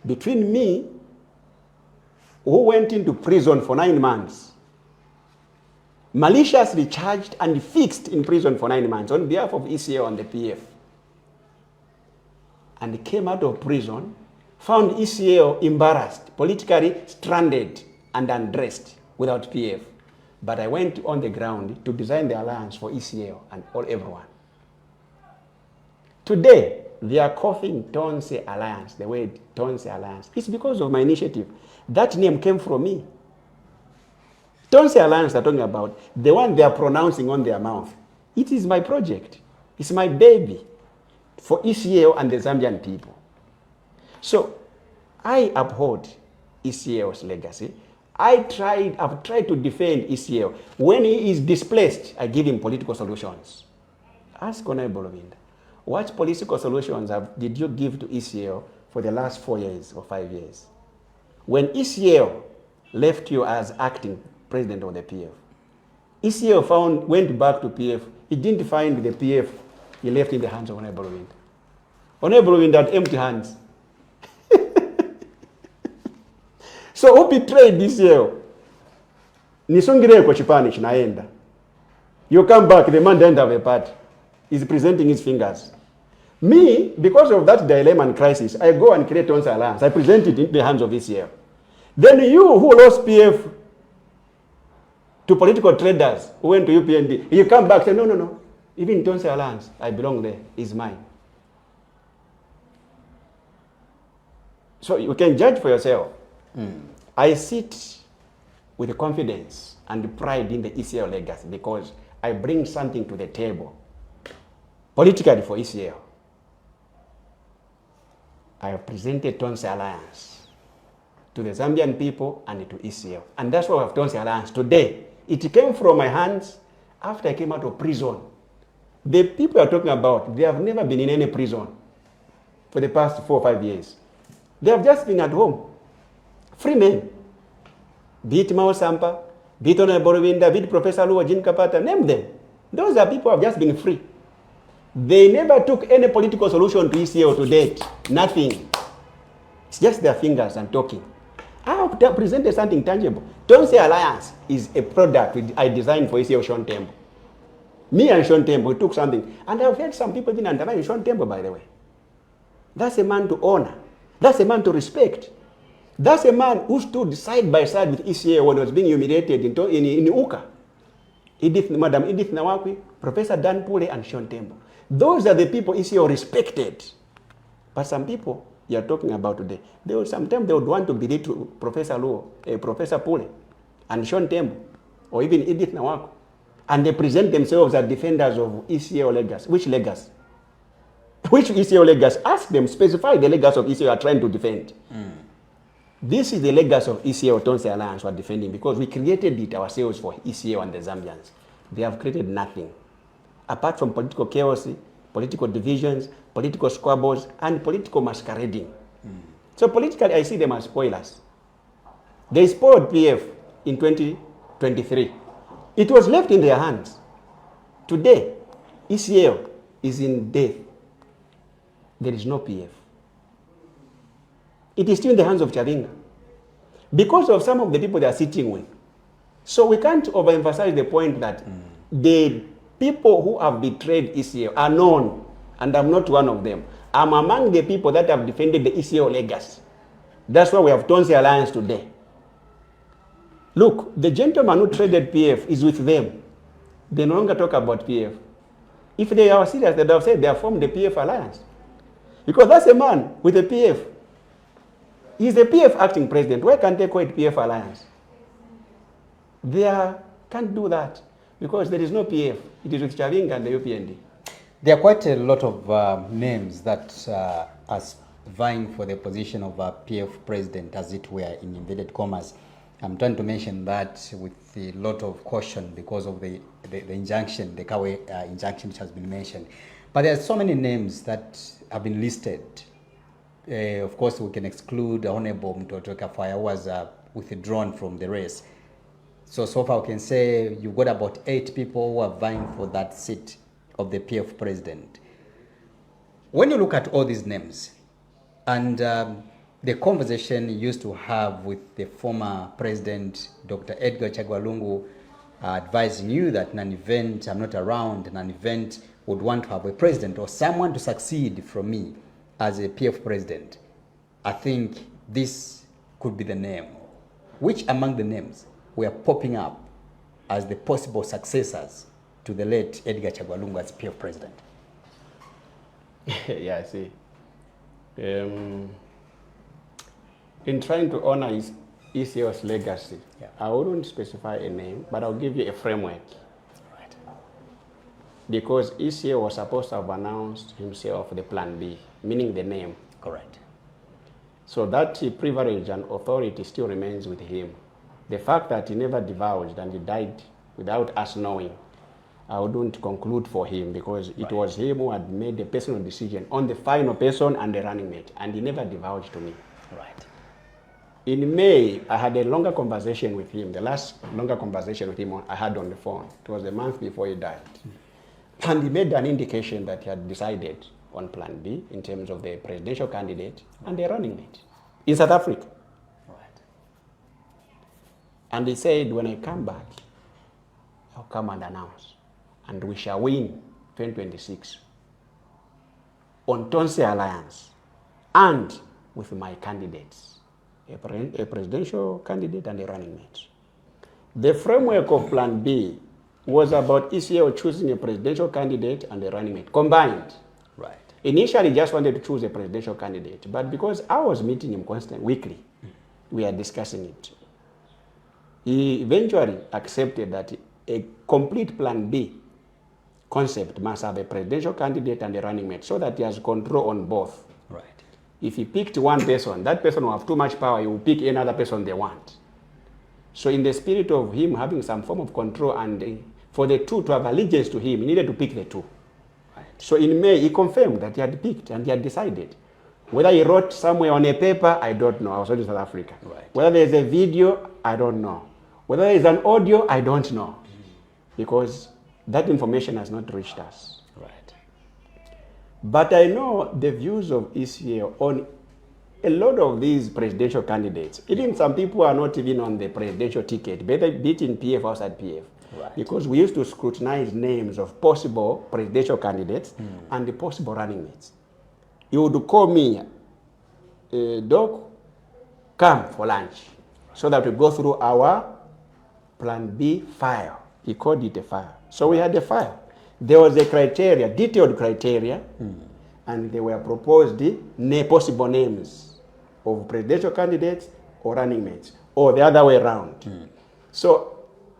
Between me, who went into prison for 9 months, maliciously charged and fixed in prison for 9 months on behalf of ECL and the PF, and came out of prison, found ECL embarrassed, politically stranded and undressed without PF. But I went on the ground to design the alliance for ECL and everyone. Today, they are coughing Tonse Alliance, the word Tonse Alliance. It's because of my initiative. That name came from me. Tonse Alliance they're talking about, the one they are pronouncing on their mouth. It is my project. It's my baby for ECL and the Zambian people. So I uphold ECL's legacy. I've tried to defend ECL. When he is displaced, I give him political solutions. Ask Honorable Lovinda, what political solutions did you give to ECL for the last 4 years or 5 years? When ECL left you as acting president of the PF, ECL went back to PF. He didn't find the PF. He left in the hands of Honorable Lovinda. Honorable Lovinda had empty hands. So who betrayed ECL? Nisungire kwa chipani chinaenda. You come back, the man doesn't have a part. He's presenting his fingers. Me, because of that dilemma and crisis, I go and create Tonse Alliance. I present it in the hands of ECL. Then you who lost PF to political traders who went to UPND, you come back and say, no, no, no. Even Tonse Alliance, I belong there, is mine. So you can judge for yourself. I sit with confidence and pride in the ECL legacy because I bring something to the table politically for ECL. I have presented Tonse Alliance to the Zambian people and to ECL. And that's why we have Tonse Alliance today. It came from my hands after I came out of prison. The people you're talking about, they have never been in any prison for the past 4 or 5 years. They have just been at home. Free men. Be it Mao Sampa, be it Honorable Rwinda, be it Professor Luo, Jean Kapata, name them. Those are people who have just been free. They never took any political solution to ECL to date. Nothing. It's just their fingers and talking. I have presented something tangible. Tonse Alliance is a product I designed for ECL Sean Tembo. Me and Sean Tembo, we took something. And I've heard some people even undermine Sean Tembo, by the way. That's a man to honor. That's a man to respect. That's a man who stood side by side with ECL when it was being humiliated in Uka. Madam Edith Nawakwi, Professor Dan Pule, and Sean Tembo. Those are the people ECL respected. But some people you are talking about today, sometimes they would want to belittle Professor Luo, Professor Pule, and Sean Tembo, or even Edith Nawakwi. And they present themselves as defenders of ECL legacy. Which legacy? Which ECL legacy? Ask them, specify the legacy of ECL you are trying to defend. This is the legacy of ECL Tonse Alliance we are defending because we created it ourselves for ECL and the Zambians. They have created nothing. Apart from political chaos, political divisions, political squabbles, and political masquerading. So politically, I see them as spoilers. They spoiled PF in 2023. It was left in their hands. Today, ECL is in death. There is no PF. It is still in the hands of Chavinga because of some of the people they are sitting with. So we can't overemphasize the point that the people who have betrayed ECL are known, and I'm not one of them. I'm among the people that have defended the ECL legacy. That's why we have Tonse Alliance today. Look, the gentleman who traded PF is with them. They no longer talk about PF. If they are serious, they would have said they have formed the PF Alliance. Because that's a man with a PF. He's the PF acting president. Why can't they call it PF Alliance? They can't do that because there is no PF. It is with Chavinga and the UPND. There are quite a lot of names that are vying for the position of PF president, as it were, in inverted commas. I'm trying to mention that with a lot of caution because of the injunction, the Kawe injunction which has been mentioned. But there are so many names that have been listed. Of course, we can exclude Honorable Mtoto Kafaya, who was withdrawn from the race. So far we can say you've got about 8 people who are vying for that seat of the PF president. When you look at all these names and the conversation you used to have with the former president, Dr. Edgar Chagwa Lungu, advising you that in an event I'm not around, in an event would want to have a president or someone to succeed from me as a PF president, I think this could be the name. Which among the names were popping up as the possible successors to the late Edgar Chagwa Lungu as PF president? Yeah, I see. In trying to honor his ECL's legacy, I wouldn't specify a name, but I'll give you a framework. Right. Because ECL was supposed to have announced himself the plan B, meaning the name. Correct. So that privilege and authority still remains with him. The fact that he never divulged and he died without us knowing, I wouldn't conclude for him because it was him who had made the personal decision on the final person and the running mate, and he never divulged to me. Right. In May, I had a longer conversation with him. The last longer conversation with him I had on the phone. It was a month before he died. And he made an indication that he had decided on plan B in terms of the presidential candidate and the running mate in South Africa. Right. And he said, when I come back, I'll come and announce. And we shall win 2026 on Tonse Alliance and with my candidates. a presidential candidate and a running mate. The framework of Plan B was about ECL choosing a presidential candidate and a running mate, combined. Right. Initially, just wanted to choose a presidential candidate, but because I was meeting him constantly, weekly, we are discussing it. He eventually accepted that a complete Plan B concept must have a presidential candidate and a running mate so that he has control on both. Right. If he picked one person, that person will have too much power, he will pick another person they want. So in the spirit of him having some form of control and for the two to have allegiance to him, he needed to pick the two. Right. So in May, he confirmed that he had picked and he had decided. Whether he wrote somewhere on a paper, I don't know. I was in South Africa. Right. Whether there's a video, I don't know. Whether there's an audio, I don't know. Because that information has not reached us. Right. But I know the views of ECL on a lot of these presidential candidates. Even some people are not even on the presidential ticket, be it in PF or outside PF. Right. Because we used to scrutinize names of possible presidential candidates and the possible running mates. You would call me, Doc, come for lunch, so that we go through our Plan B file. He called it a file. So we had a file. There was a criteria, detailed criteria, and they were proposed possible names of presidential candidates or running mates, or the other way around. So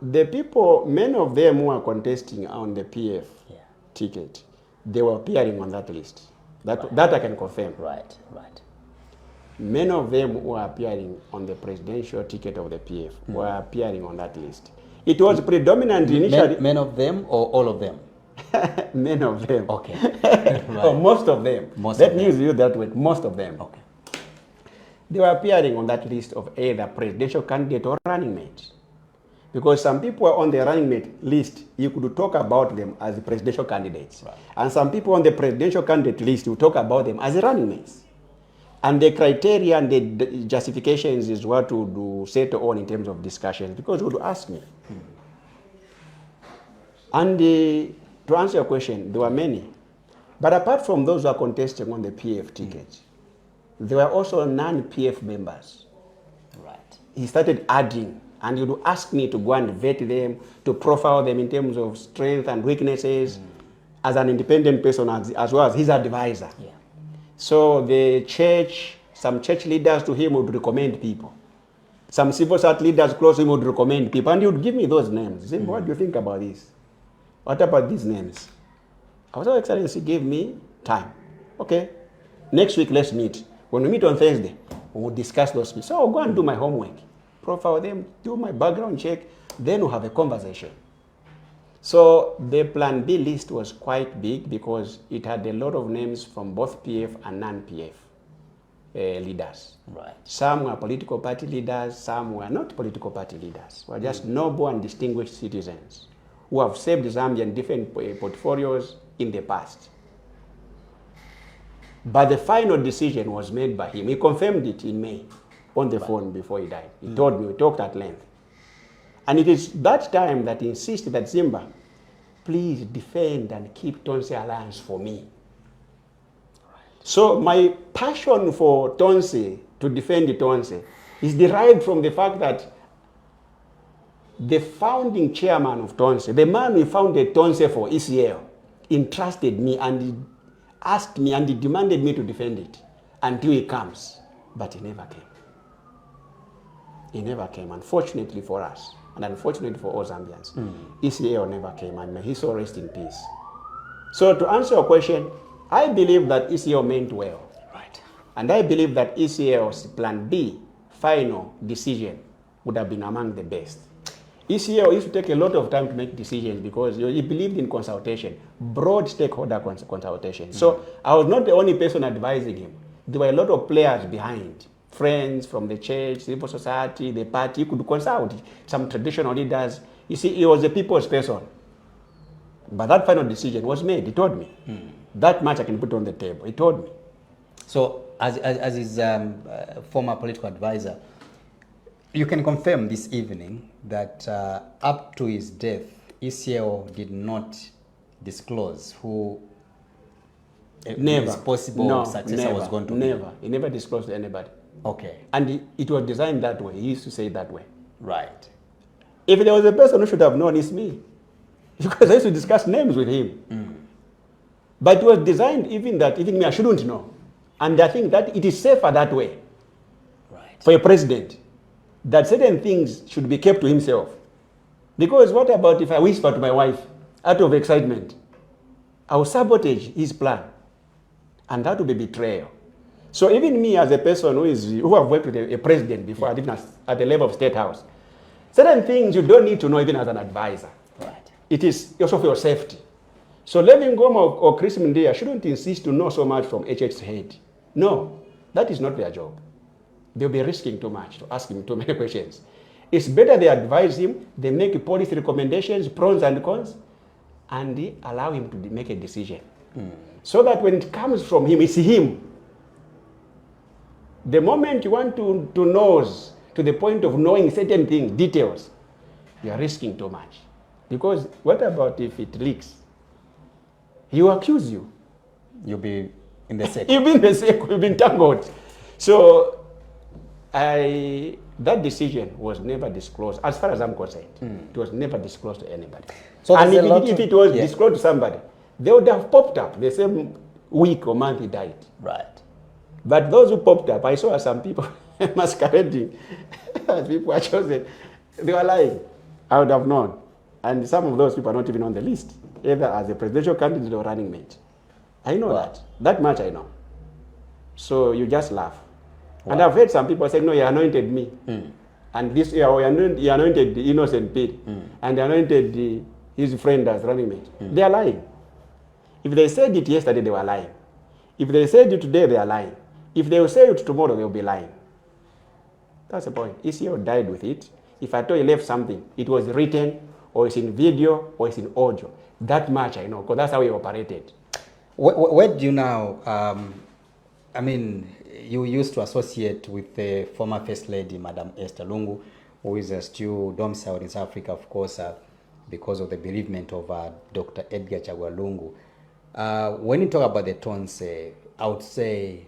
the people, many of them who are contesting on the PF ticket, they were appearing on that list. That I can confirm. Right, right. Many of them who are appearing on the presidential ticket of the PF were appearing on that list. It was predominantly initially... Many of them or all of them? Many of them. Okay. Right. Or most of them. Let me use that word, most of them. Okay. They were appearing on that list of either presidential candidate or running mate. Because some people are on the running mate list, you could talk about them as presidential candidates. Right. And some people on the presidential candidate list, you talk about them as running mates. And the criteria and the justifications is what we do settle on in terms of discussions, because you would ask me. And to answer your question, there were many. But apart from those who are contesting on the PF ticket, there were also non-PF members. Right. He started adding, and he would ask me to go and vet them, to profile them in terms of strengths and weaknesses as an independent person, as well as his advisor. Yeah. So the church, some church leaders to him would recommend people. Some civil society leaders close to him would recommend people. And he would give me those names. Zimba, what do you think about this? What about these names? Our Excellency gave me time. Okay, next week let's meet. When we meet on Thursday, we'll discuss those people. So I'll go and do my homework, profile them, do my background check, then we'll have a conversation. So the Plan B list was quite big because it had a lot of names from both PF and non-PF leaders. Right. Some were political party leaders, some were not political party leaders. Were just noble and distinguished citizens who have served Zambia in different portfolios in the past. But the final decision was made by him. He confirmed it in May on the phone before he died. He told me, we talked at length. And it is that time that he insisted that Zimba, please defend and keep Tonse Alliance for me. Right. So my passion for Tonse, to defend Tonse, is derived from the fact that the founding chairman of Tonse, the man who founded Tonse for ECL, entrusted me and he asked me and he demanded me to defend it until he comes. But he never came. He never came, unfortunately for us. And unfortunately for all Zambians, ECL never came, and may his soul rest in peace. So to answer your question, I believe that ECL meant well. Right. And I believe that ECL's Plan B final decision would have been among the best. ECL used to take a lot of time to make decisions because he believed in consultation, broad stakeholder consultation. So I was not the only person advising him. There were a lot of players behind. Friends from the church, civil society, the party. You could consult some traditional leaders. You see, he was a people's person. But that final decision was made. He told me. That much I can put on the table. He told me. So, as his former political advisor, you can confirm this evening that up to his death, ECL did not disclose who his possible successor was going to be. Never. He never disclosed to anybody. Okay. And it was designed that way. He used to say it that way. Right. If there was a person who should have known, it's me. Because I used to discuss names with him. But it was designed even me, I shouldn't know. And I think that it is safer that way. Right. For a president, that certain things should be kept to himself. Because what about if I whisper to my wife out of excitement? I will sabotage his plan. And that will be betrayal. So even me as a person who have worked with a president before, even at the level of State House, certain things you don't need to know even as an advisor. Right. It is also for your safety. So Levin Goma or Chris Mndia shouldn't insist to know so much from HH's head. No, that is not their job. They'll be risking too much to ask him too many questions. It's better they advise him, they make policy recommendations, pros and cons, and they allow him to make a decision. So that when it comes from him, it's him. The moment you want to nose to the point of knowing certain things, details, you are risking too much. Because what about if it leaks? He will accuse you. You'll be in the circle. You'll be in the circle, you'll be entangled. So that decision was never disclosed, as far as I'm concerned. It was never disclosed to anybody. So and if it was disclosed to somebody, they would have popped up the same week or month he died. Right. But those who popped up, I saw some people masquerading as people were chosen. They were lying. I would have known. And some of those people are not even on the list, either as a presidential candidate or running mate. I know that. That much I know. So you just laugh. Wow. And I've heard some people say, no, he anointed me. And this year, he anointed the innocent pig. And he anointed his friend as running mate. They are lying. If they said it yesterday, they were lying. If they said it today, they are lying. If they will say it tomorrow, they will be lying. That's the point. ECO died with it. If I told you left something, it was written, or it's in video, or it's in audio. That much I know, because that's how he operated. Where do you now, I mean, you used to associate with the former First Lady, Madam Esther Lungu, who is still domiciled in South Africa, of course, because of the bereavement of Dr. Edgar Chagwa Lungu. When you talk about the Tonse, I would say,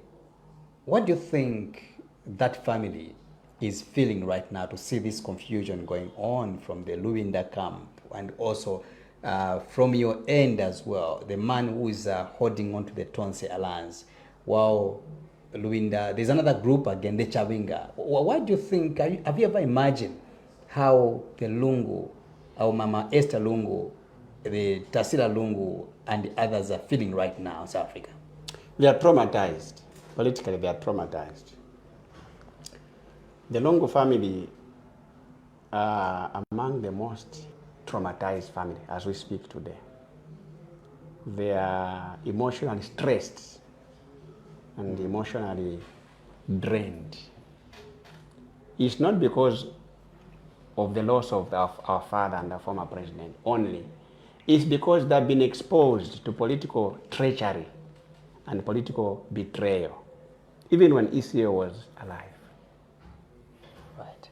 what do you think that family is feeling right now to see this confusion going on from the Luinda camp and also from your end as well, the man who is holding on to the Tonse Alliance, while Luinda, there's another group again, the Chawinga. Why do you think, have you ever imagined how the Lungu, our Mama Esther Lungu, the Tasila Lungu, and the others are feeling right now in South Africa? They are traumatized. Politically, they are traumatized. The Lungu family are among the most traumatized family as we speak today. They are emotionally stressed and emotionally drained. It's not because of the loss of our father and the former president only. It's because they've been exposed to political treachery and political betrayal, even when ECO was alive. Right.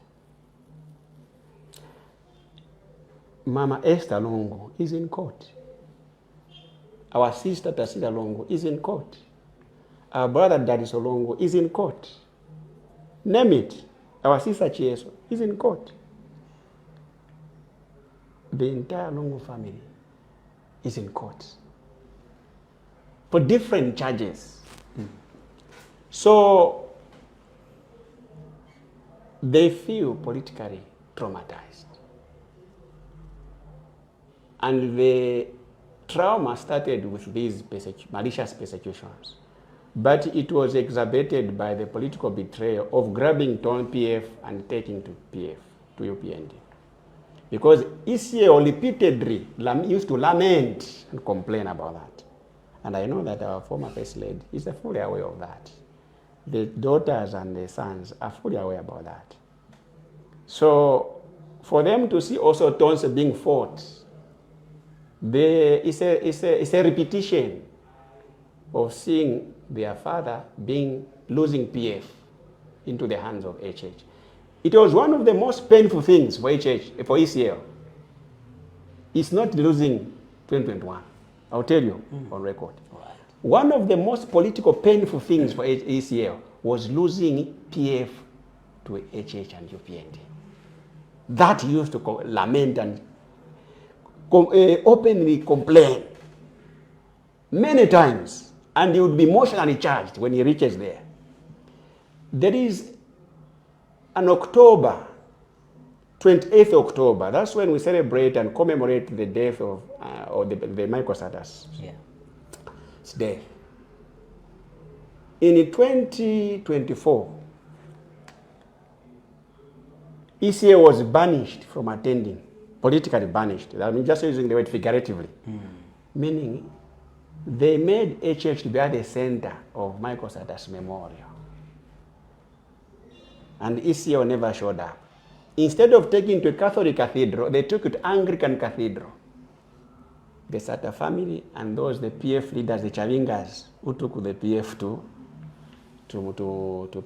Mama Esther Lungu is in court. Our sister Tasila Lungu is in court. Our brother Dadiso Lungu is in court. Name it. Our sister Chieso is in court. The entire Lungu family is in court for different charges. So they feel politically traumatized. And the trauma started with these malicious persecutions. But it was exacerbated by the political betrayal of grabbing Ton PF and taking to PF, to UPND. Because ECO repeatedly used to lament and complain about that. And I know that our former First Lady is fully aware of that. The daughters and the sons are fully aware about that. So for them to see also Tonse being fought, it's a repetition of seeing their father losing PF into the hands of HH. It was one of the most painful things for HH, for ECL. It's not losing 2021. I'll tell you on record. Right. One of the most political painful things for ECL was losing PF to HH and UPND. That he used to lament and openly complain many times, and he would be emotionally charged when he reaches there. There is an October, 28th October, that's when we celebrate and commemorate the death of, or the microstatus. Yeah. It's death. In 2024, ECA was banished from attending, politically banished. I mean, just using the word figuratively. Meaning, they made HH to be at the center of microstatus memorial. And ECA never showed up. Instead of taking to a Catholic cathedral, they took it to Anglican cathedral. The Sata family and those, the PF leaders, the Chavingas, who took the PF to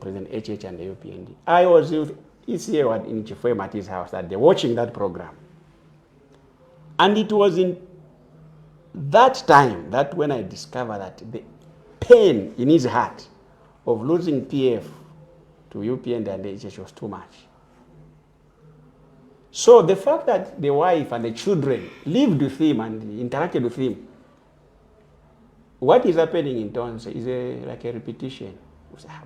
President HH and the UPND. I was with ECA in Chifwe Mati's house that day, watching that program. And it was in that time that when I discovered that the pain in his heart of losing PF to UPND and the HH was too much. So the fact that the wife and the children lived with him and interacted with him, what is happening in Tonse is like a repetition.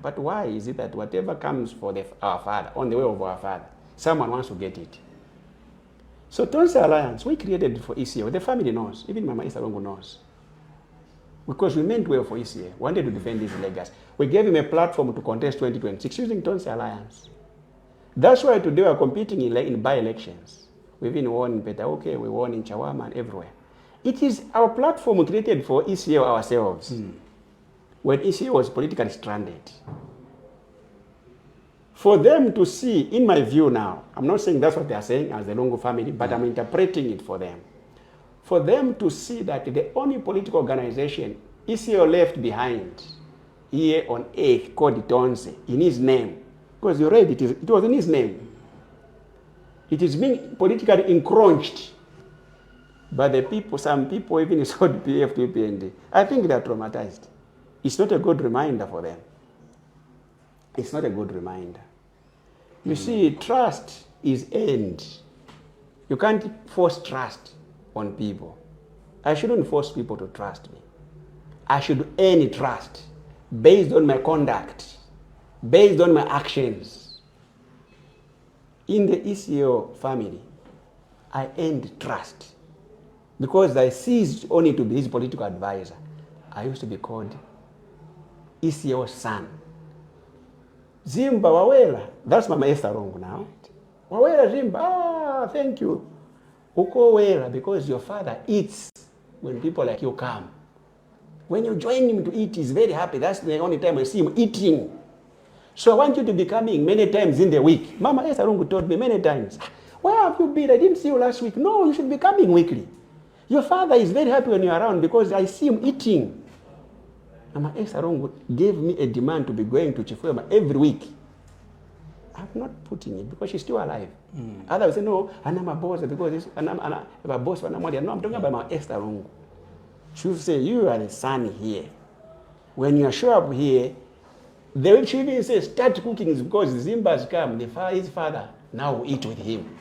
But why is it that whatever comes for our father, on the way of our father, someone wants to get it? So Tonse Alliance, we created it for ECA. The family knows, even Mama Esther Lungu knows. Because we meant well for ECA, wanted to defend his legacy. We gave him a platform to contest 2026 using Tonse Alliance. That's why today we are competing in by-elections. We've been won in Petauke, we won in Chawama and everywhere. It is our platform created for ECA ourselves. When ECA was politically stranded. For them to see, in my view now, I'm not saying that's what they are saying as the Lungu family, but I'm interpreting it for them. For them to see that the only political organization ECA left behind here on earth called Tonse in his name, because you read it was in his name. It is being politically encroached by the people, some people even sold PF to UPND. I think they are traumatized. It's not a good reminder for them. It's not a good reminder. You see, trust is earned. You can't force trust on people. I shouldn't force people to trust me. I should earn trust based on my conduct, based on my actions. In the ECO family, I earned trust because I ceased only to be his political advisor. I used to be called ECO's son. Zimba Wawela, that's Mama Esther Lungu now. Wawela Zimba, thank you. Uko Wela, because your father eats when people like you come. When you join him to eat, he's very happy. That's the only time I see him eating. So I want you to be coming many times in the week. Mama Esther Lungu told me many times, where have you been? I didn't see you last week. No, you should be coming weekly. Your father is very happy when you're around because I see him eating. Mama Esther Lungu gave me a demand to be going to Chifwema every week. I'm not putting it because she's still alive. Others say, no, I'm a boss because I'm a boss for Namodia. No, I'm talking about Mama Esther Lungu. She will say, you are the son here. When you show up here, they will even say, start cooking is because Zimba's come, his father, now will eat with him.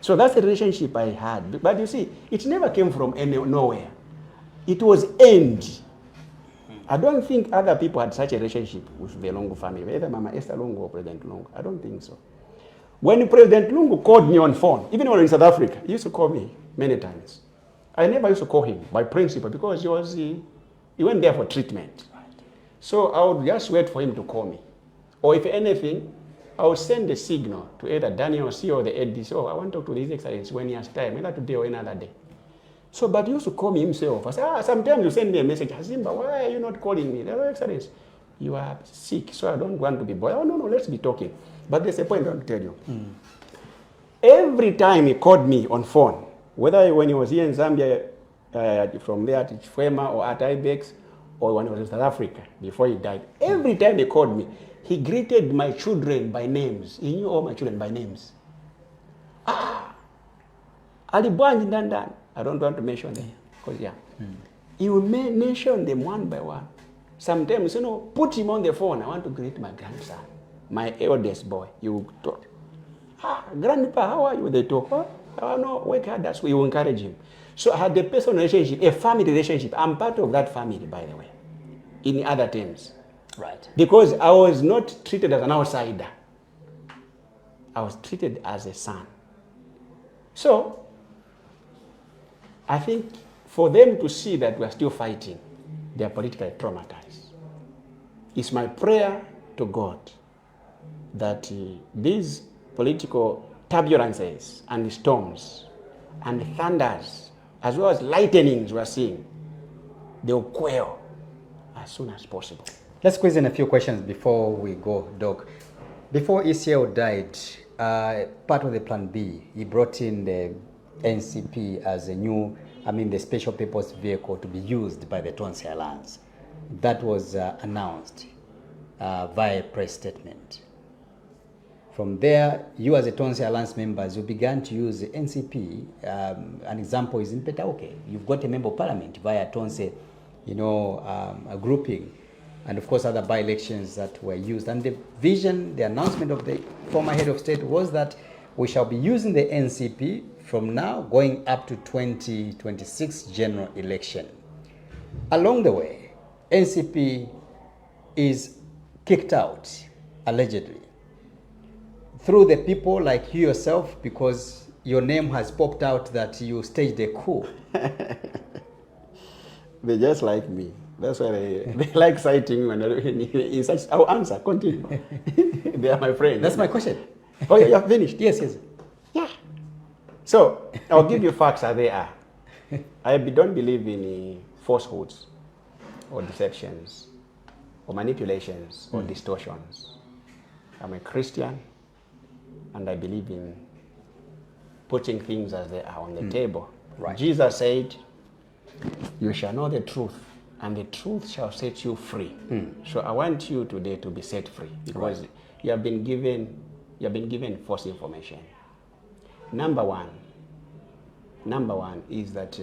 So that's the relationship I had. But you see, it never came from nowhere. It was earned. I don't think other people had such a relationship with the Lungu family, either Mama Esther Lungu or President Lungu. I don't think so. When President Lungu called me on phone, even when I was in South Africa, he used to call me many times. I never used to call him by principle because he went there for treatment. Right. So I would just wait for him to call me. Or if anything, I would send a signal to either Daniel C or the ADC. Oh, I want to talk to His Excellency when he has time, either today or another day. So, but he used to call me himself. I said, sometimes you send me a message, Zimba, why are you not calling me? Your Excellency, you are sick, so I don't want to be bothered. Oh, no, let's be talking. But there's a point I want to tell you. Every time he called me on phone, whether when he was here in Zambia, from there to Chifwema or at Ibex, or when he was in South Africa, before he died, every time he called me, he greeted my children by names. He knew all my children by names. Alibwanji Dandan. I don't want to mention them, because he will mention them one by one. sometimes, put him on the phone. I want to greet my grandson, my eldest boy. You talk. Grandpa, how are you? They talk. Oh, no, work hard. That's why you encourage him. So I had a personal relationship, a family relationship. I'm part of that family, by the way, in other terms. Right. Because I was not treated as an outsider. I was treated as a son. So, I think for them to see that we're still fighting, they are politically traumatized. It's my prayer to God that these political turbulences and storms and thunders, as well as lightnings we're seeing, they'll quell as soon as possible. Let's squeeze in a few questions before we go, Doc. Before ECL died, part of the Plan B, he brought in the NCP as a new, the special purpose vehicle to be used by the Tonse Alliance. That was announced via a press statement. From there, you as a Tonse Alliance members, you began to use the NCP. An example is in Petauke. You've got a member of parliament via Tonse, a grouping, and of course other by-elections that were used. And the vision, the announcement of the former head of state was that we shall be using the NCP from now going up to 2026 general election. Along the way, NCP is kicked out, allegedly, through the people like you yourself, because your name has popped out that you staged a coup. They just like me. That's why they like citing when in such. I'll answer. Continue. They are my friends. That's my question. Oh, yeah, you're finished. Yes. Yeah. So I'll give you facts as they are. I don't believe in falsehoods or deceptions or manipulations or distortions. I'm a Christian, and I believe in putting things as they are on the table. Right. Jesus said, "You shall know the truth, and the truth shall set you free." So I want you today to be set free, because you have been given false information. Number one is that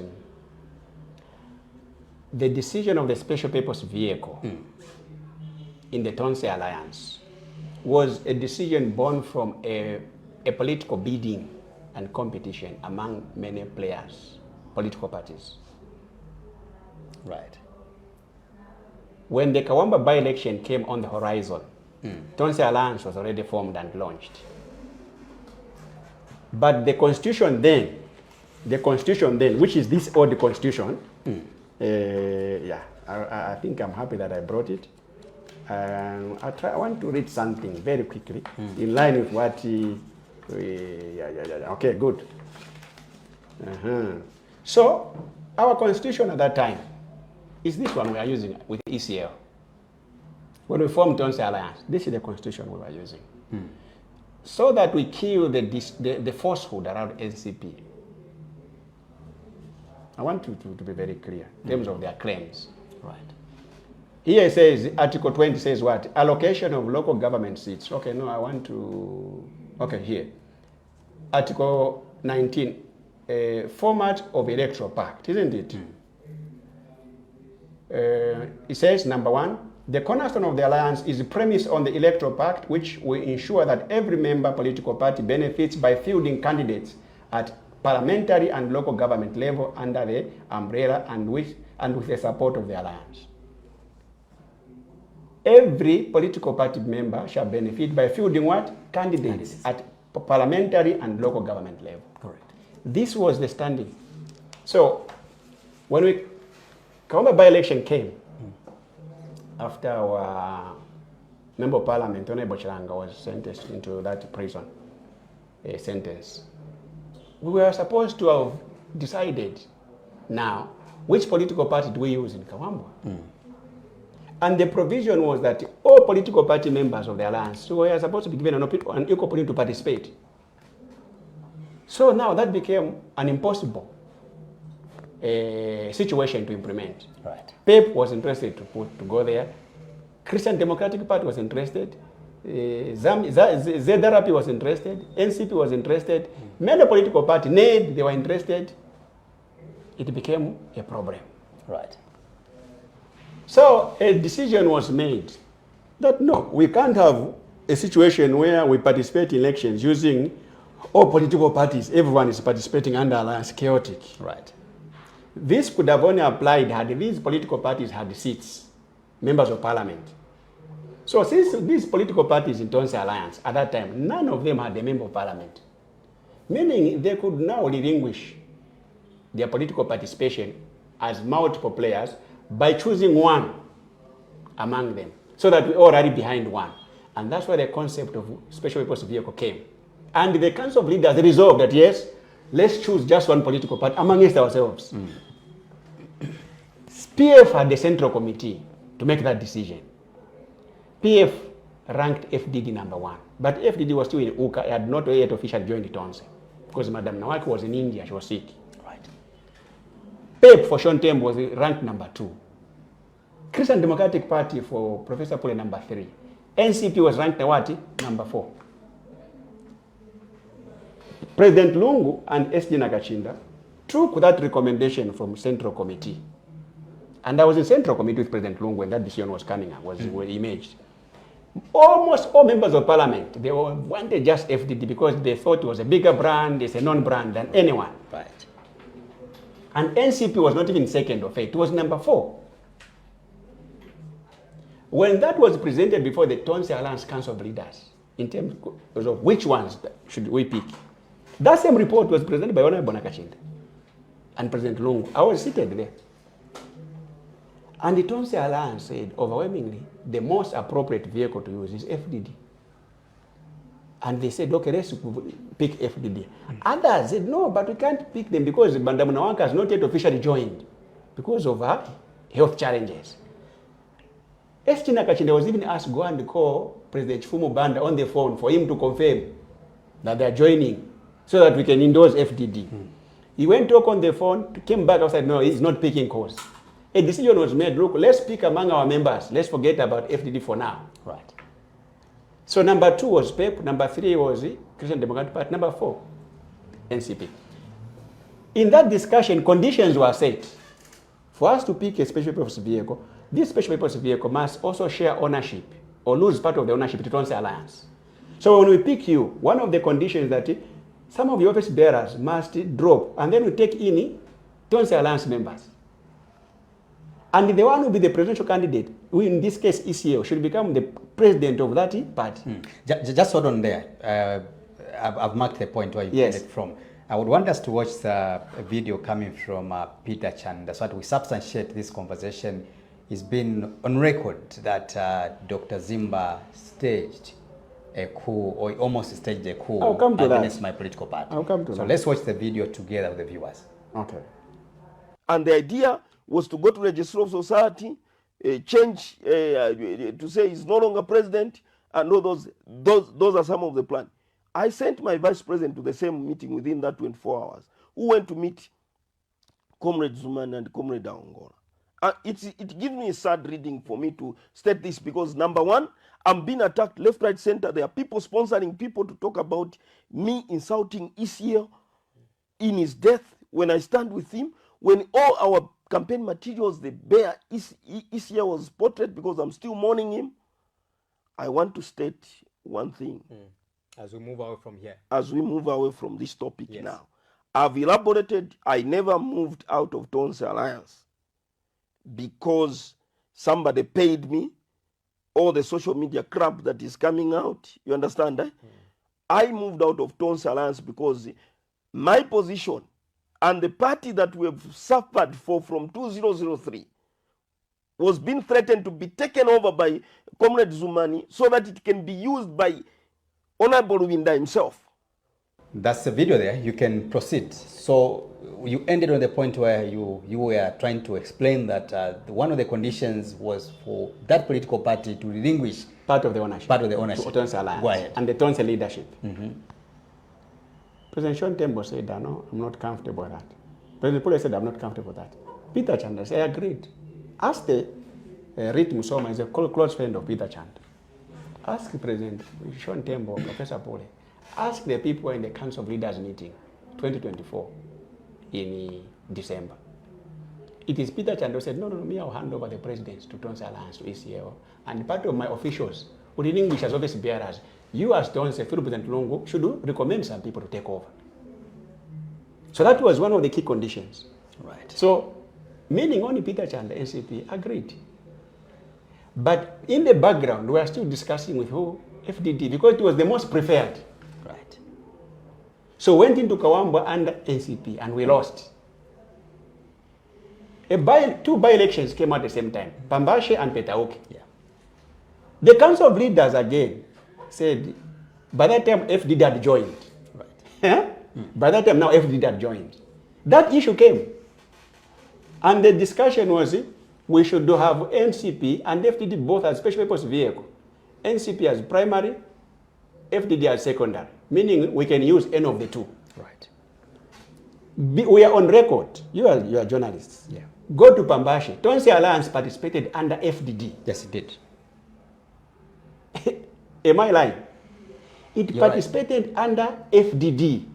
the decision of the special purpose vehicle in the Tonse Alliance was a decision born from a political bidding and competition among many players, political parties. Right. When the Kawamba by-election came on the horizon, Tonse Alliance was already formed and launched. But the constitution then, which is this old constitution, I think I'm happy that I brought it. I want to read something very quickly in line with what okay, good. So our constitution at that time is this one we are using with ECL. When we formed Tonse Alliance, this is the constitution we were using. So that we kill the falsehood around NCP. I want you to be very clear in terms of their claims. Right. Here it says, Article 20 says what? Allocation of local government seats. Okay, no, I want to... Okay, here. Article 19, format of electoral pact, isn't it? It says, number one, the cornerstone of the alliance is premised on the electoral pact, which will ensure that every member political party benefits by fielding candidates at parliamentary and local government level under the umbrella and with the support of the alliance. Every political party member shall benefit by fielding what? Candidates at parliamentary and local government level. Correct. This was the standing. So, when Kawamba by-election came, after our member of parliament, Edgar Chagwa Lungu, was sentenced into that prison sentence, we were supposed to have decided now which political party do we use in Kawamba. And the provision was that all political party members of the alliance were supposed to be given an equal opportunity to participate. So now that became an impossible situation to implement. Right. PEP was interested to go there. Christian Democratic Party was interested. ZRP was interested. NCP was interested. Many political parties, NED, they were interested. It became a problem. Right. So a decision was made that no, we can't have a situation where we participate in elections using all political parties, everyone is participating under alliance, chaotic. Right. This could have only applied had these political parties had seats, members of parliament. So since these political parties in Tonse Alliance, at that time, none of them had a member of parliament. Meaning they could now relinquish their political participation as multiple players by choosing one among them, so that we're already behind one. And that's where the concept of special purpose vehicle came. And the Council of Leaders resolved that yes, let's choose just one political party amongst ourselves. PF had the central committee to make that decision. PF ranked FDD number 1, but FDD was still in Uka, had not yet officially joined Tonse, because Madam Nawakwi was in India, she was sick. Right. PEP for Tembo was ranked number 2. Christian Democratic Party for Professor Pule number 3. NCP was ranked number 4. President Lungu and SG Nakachinda took that recommendation from Central Committee. And I was in Central Committee with President Lungu when that decision was coming up, were imaged. Almost all members of parliament, they wanted just FDD because they thought it was a bigger brand, it's a non-brand than anyone. Right. And NCP was not even second or third, it was number 4. When that was presented before the Tonse Alliance Council of Leaders, in terms of which ones should we pick, that same report was presented by Honorable Nakachinda and President Lungu. I was seated there. And the Tonse Alliance said, overwhelmingly, the most appropriate vehicle to use is FDD. And they said, okay, let's pick FDD. Others said, no, but we can't pick them because Madam Nawakwi has not yet officially joined because of her health challenges. SG Nakachinda was even asked to go and call President Chifumu Banda on the phone for him to confirm that they are joining so that we can endorse FDD. He went to talk on the phone, came back and said, no, he's not picking course. A decision was made, look, let's pick among our members. Let's forget about FDD for now. Right. So number 2 was PEP, number 3 was the Christian Democratic Party, number 4, NCP. In that discussion, conditions were set. For us to pick a special purpose vehicle, this special purpose vehicle must also share ownership or lose part of the ownership to Tonse Alliance. So when we pick you, one of the conditions is that some of the office bearers must drop, and then we take in Tonse Alliance members. And the one who will be the presidential candidate, who in this case ECL, should become the president of that party. Just hold on there. I've marked the point where you get it from. I would want us to watch the video coming from Peter Chan. That's what we substantiate this conversation. It's been on record that Dr. Zimba staged a coup, or almost staged a coup against my political party. I'll come to so that. Let's watch the video together with the viewers. Okay. And the idea was to go to the Registry of Society, change to say he's no longer president, and all those are some of the plan. I sent my vice president to the same meeting within that 24 hours, who went to meet Comrade Zumani and Comrade Angola. It gives me a sad reading for me to state this because, number one, I'm being attacked left, right, center. There are people sponsoring people to talk about me insulting ECL in his death when I stand with him. When all our campaign materials, they bear ECL was portrait because I'm still mourning him. I want to state one thing. As we move away from here. As we move away from this topic now. I've elaborated, I never moved out of Tonse Alliance because somebody paid me all the social media crap that is coming out. You understand that? I moved out of Tonse Alliance because my position and the party that we have suffered for from 2003 was being threatened to be taken over by Comrade Zumani so that it can be used by Honorable Winda himself. That's the video there. You can proceed. So you ended on the point where you were trying to explain that one of the conditions was for that political party to relinquish part of the ownership. To Tonse Alliance. Go ahead. And the Tonse leadership. President Tembo said, no, I'm not comfortable with that. President Pule said, I'm not comfortable with that. Peter Chanda said, I agreed. Ask the Rit Musoma, is a close friend of Peter Chanda. Ask President Tembo, Professor Pule. Ask the people in the Council of Leaders meeting, 2024, in December. it is Peter Chanda who said, no, me, I'll hand over the presidency to Tonse Alliance, to ECL. And part of my officials, who in English as office bearers, you as Tonse, President Lungu, should recommend some people to take over. So that was one of the key conditions. Right. So, meaning only Peter Chanda, NCP, agreed. But in the background, we are still discussing with who? FDD, because it was the most preferred. Right. So went into Kawambwa under NCP, and we lost. Two by-elections came at the same time, Pambashe and Petauke. Yeah. The Council of Leaders again said, by that time FDD had joined. Right. By that time now FDD had joined. That issue came. And the discussion was, we should have NCP and FDD both as special purpose vehicle. NCP as primary, FDD as secondary, meaning we can use any of the two. Right. We are on record. You are journalists. Yeah. Go to Pambashe. Tonse Alliance participated under FDD. Yes, it did. Am I lying? It You're participated under FDD.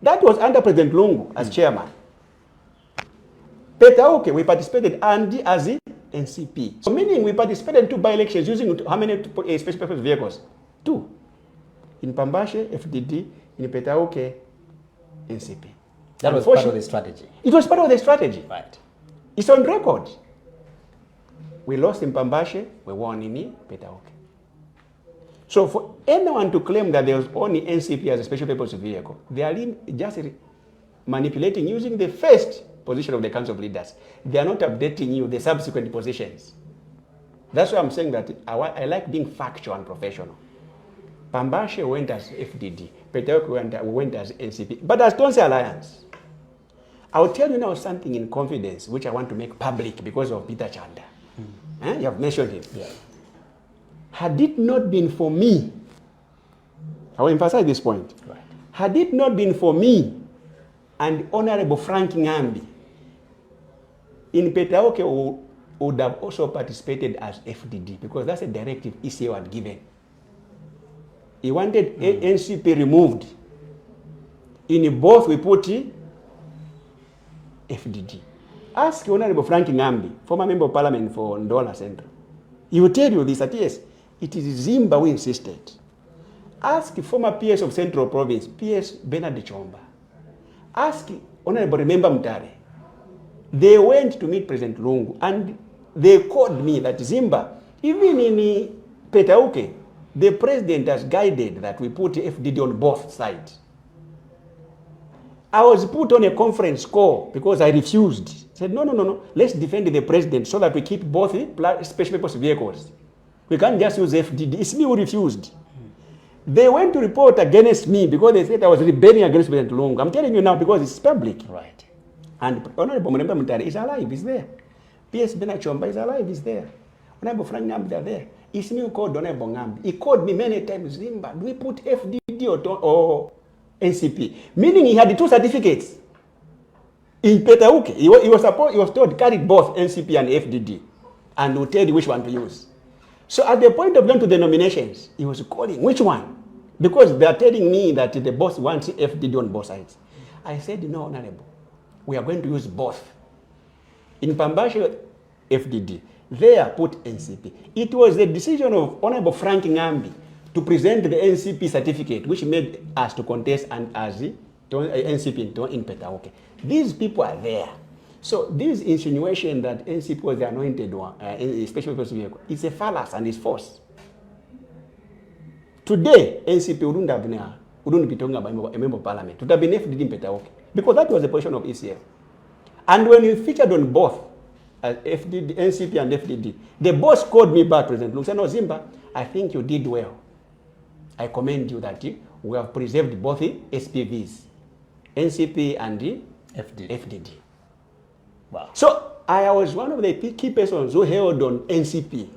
That was under President Lungu as chairman. Petauke, we participated as the NCP. So meaning we participated in two by-elections using how many special purpose vehicles? Two. In Pambashe, FDD. In Petauke, NCP. That was part of the strategy. It was part of the strategy. Right. It's on record. We lost in Pambashe, we won in Petauke. So for anyone to claim that there was only NCP as a special purpose vehicle, they are just manipulating using the first position of the Council of Leaders. They are not updating you the subsequent positions. That's why I'm saying that I like being factual and professional. Pambashe went as FDD, Petauke went as NCP, but as Tonse Alliance. I'll tell you now something in confidence which I want to make public because of Peter Chanda. You have mentioned him. Yeah. Had it not been for me, I will emphasize this point. Right. Had it not been for me and Honorable Frank Ngambi, in Petauke would have also participated as FDD because that's a directive ECO had given. He wanted NCP removed. In both we put FDD. Ask Honorable Frank Ngambi, former member of parliament for Ndola Central. He will tell you this, that yes, it is Zimba who insisted. Ask former PS of Central Province, PS Bernard Chomba. Ask Honorable Remember Mutare. They went to meet President Lungu and they called me that Zimba, even in Petauke, the president has guided that we put FDD on both sides. I was put on a conference call because I refused. I said, no, let's defend the president so that we keep both special purpose vehicles. We can't just use FDD. It's me who refused. They went to report against me because they said I was rebelling against President Lungu. I'm telling you now because it's public. Right. And Honorable Murembe Mutare is alive, he's there. PS Bernard Chomba is alive, he's there. Honorable Frank Ngambi, they're there. It's me who called Honorable Ngambi. He called me many times, Zimba, do we put FDD or NCP? Meaning he had the two certificates. In Petauke, he was told carry both NCP and FDD and will tell you which one to use. So at the point of going to the nominations, he was calling, which one? Because they are telling me that the boss wants FDD on both sides. I said, no, Honorable, we are going to use both. In Pambashe, FDD. There, put NCP. It was the decision of Honorable Frank Ngambi to present the NCP certificate, which made us to contest and as the NCP in Petauke. These people are there. So this insinuation that NCP was the anointed one, special purpose vehicle, it's a fallacy and it's false. Today, NCP wouldn't be talking about a member of parliament. It would have been FDD in Petauke because that was the position of ECF. And when we featured on both, FDD, NCP and FDD, the boss called me back, President Lungu, said, no, Zimba, I think you did well. I commend you that we have preserved both the SPVs, NCP and the FDD. Wow. So I was one of the key persons who held on NCP.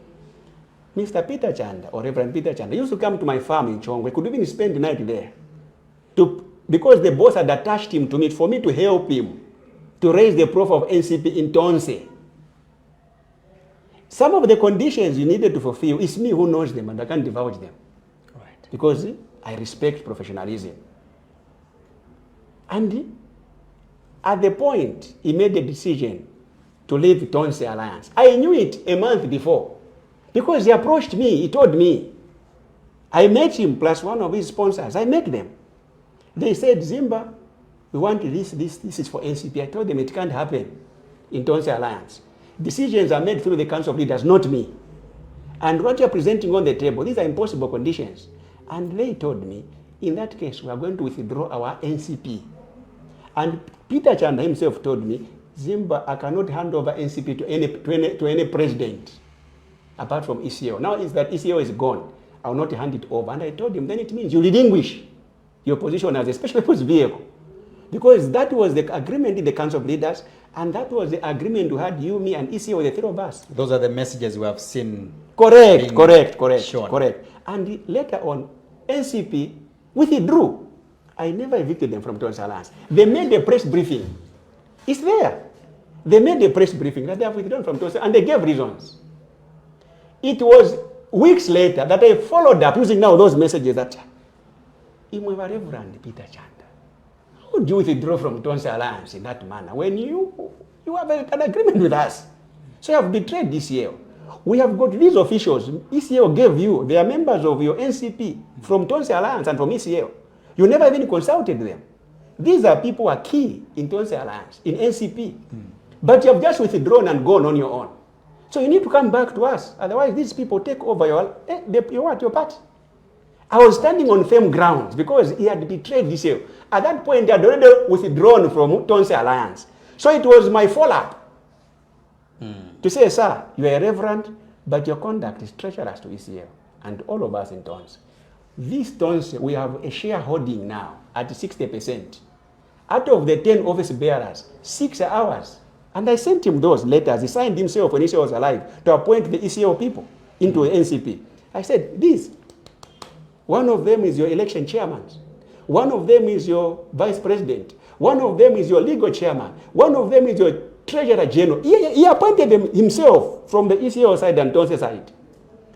Mr. Peter Chanda or Reverend Peter Chanda used to come to my farm in Chongwe. We could even spend the night there. Because the boss had attached him to me for me to help him to raise the profile of NCP in Tonse. Some of the conditions you needed to fulfill, it's me who knows them and I can't divulge them. Right. Because I respect professionalism. And at the point he made the decision to leave Tonse Alliance. I knew it a month before because he approached me, he told me. I met him plus one of his sponsors. I met them. They said, Zimba, we want this is for NCP. I told them it can't happen in Tonse Alliance. Decisions are made through the Council of Leaders, not me. And what you're presenting on the table, these are impossible conditions. And they told me, in that case, we are going to withdraw our NCP. And Peter Chanda himself told me, Zimba, I cannot hand over NCP to any president apart from ECO. Now is that ECO is gone, I will not hand it over. And I told him, then it means you relinquish your position as a special purpose vehicle. Because that was the agreement in the Council of Leaders, and that was the agreement we had, you, me, and ECO, the three of us. Those are the messages we have seen. Correct. And later on, NCP withdrew. I never evicted them from Tonse Alliance. They made a press briefing. It's there. They made a press briefing that they have withdrawn from Tonse, and they gave reasons. It was weeks later that I followed up using now those messages that, Reverend Peter Chanda, how would you withdraw from Tonse Alliance in that manner when you have an agreement with us? So you have betrayed ECO. We have got these officials. ECO gave you, they are members of your NCP from Tonse Alliance and from ECO. You never even consulted them. These are people who are key in Tonse Alliance, in NCP. But you have just withdrawn and gone on your own. So you need to come back to us. Otherwise, these people take over your party. I was standing on firm grounds because he had betrayed ECO. At that point, he had already withdrawn from Tonse Alliance. So it was my follow-up to say, sir, you are a reverend, but your conduct is treacherous to ECO and all of us in Tonse. This Tonse, we have a shareholding now at 60%. Out of the 10 office bearers, 6 are ours. And I sent him those letters. He signed himself when ECO was alive to appoint the ECO people into the NCP. I said, this, one of them is your election chairman. One of them is your vice president. One of them is your legal chairman. One of them is your treasurer general. He appointed them himself from the ECO side and Tonse side.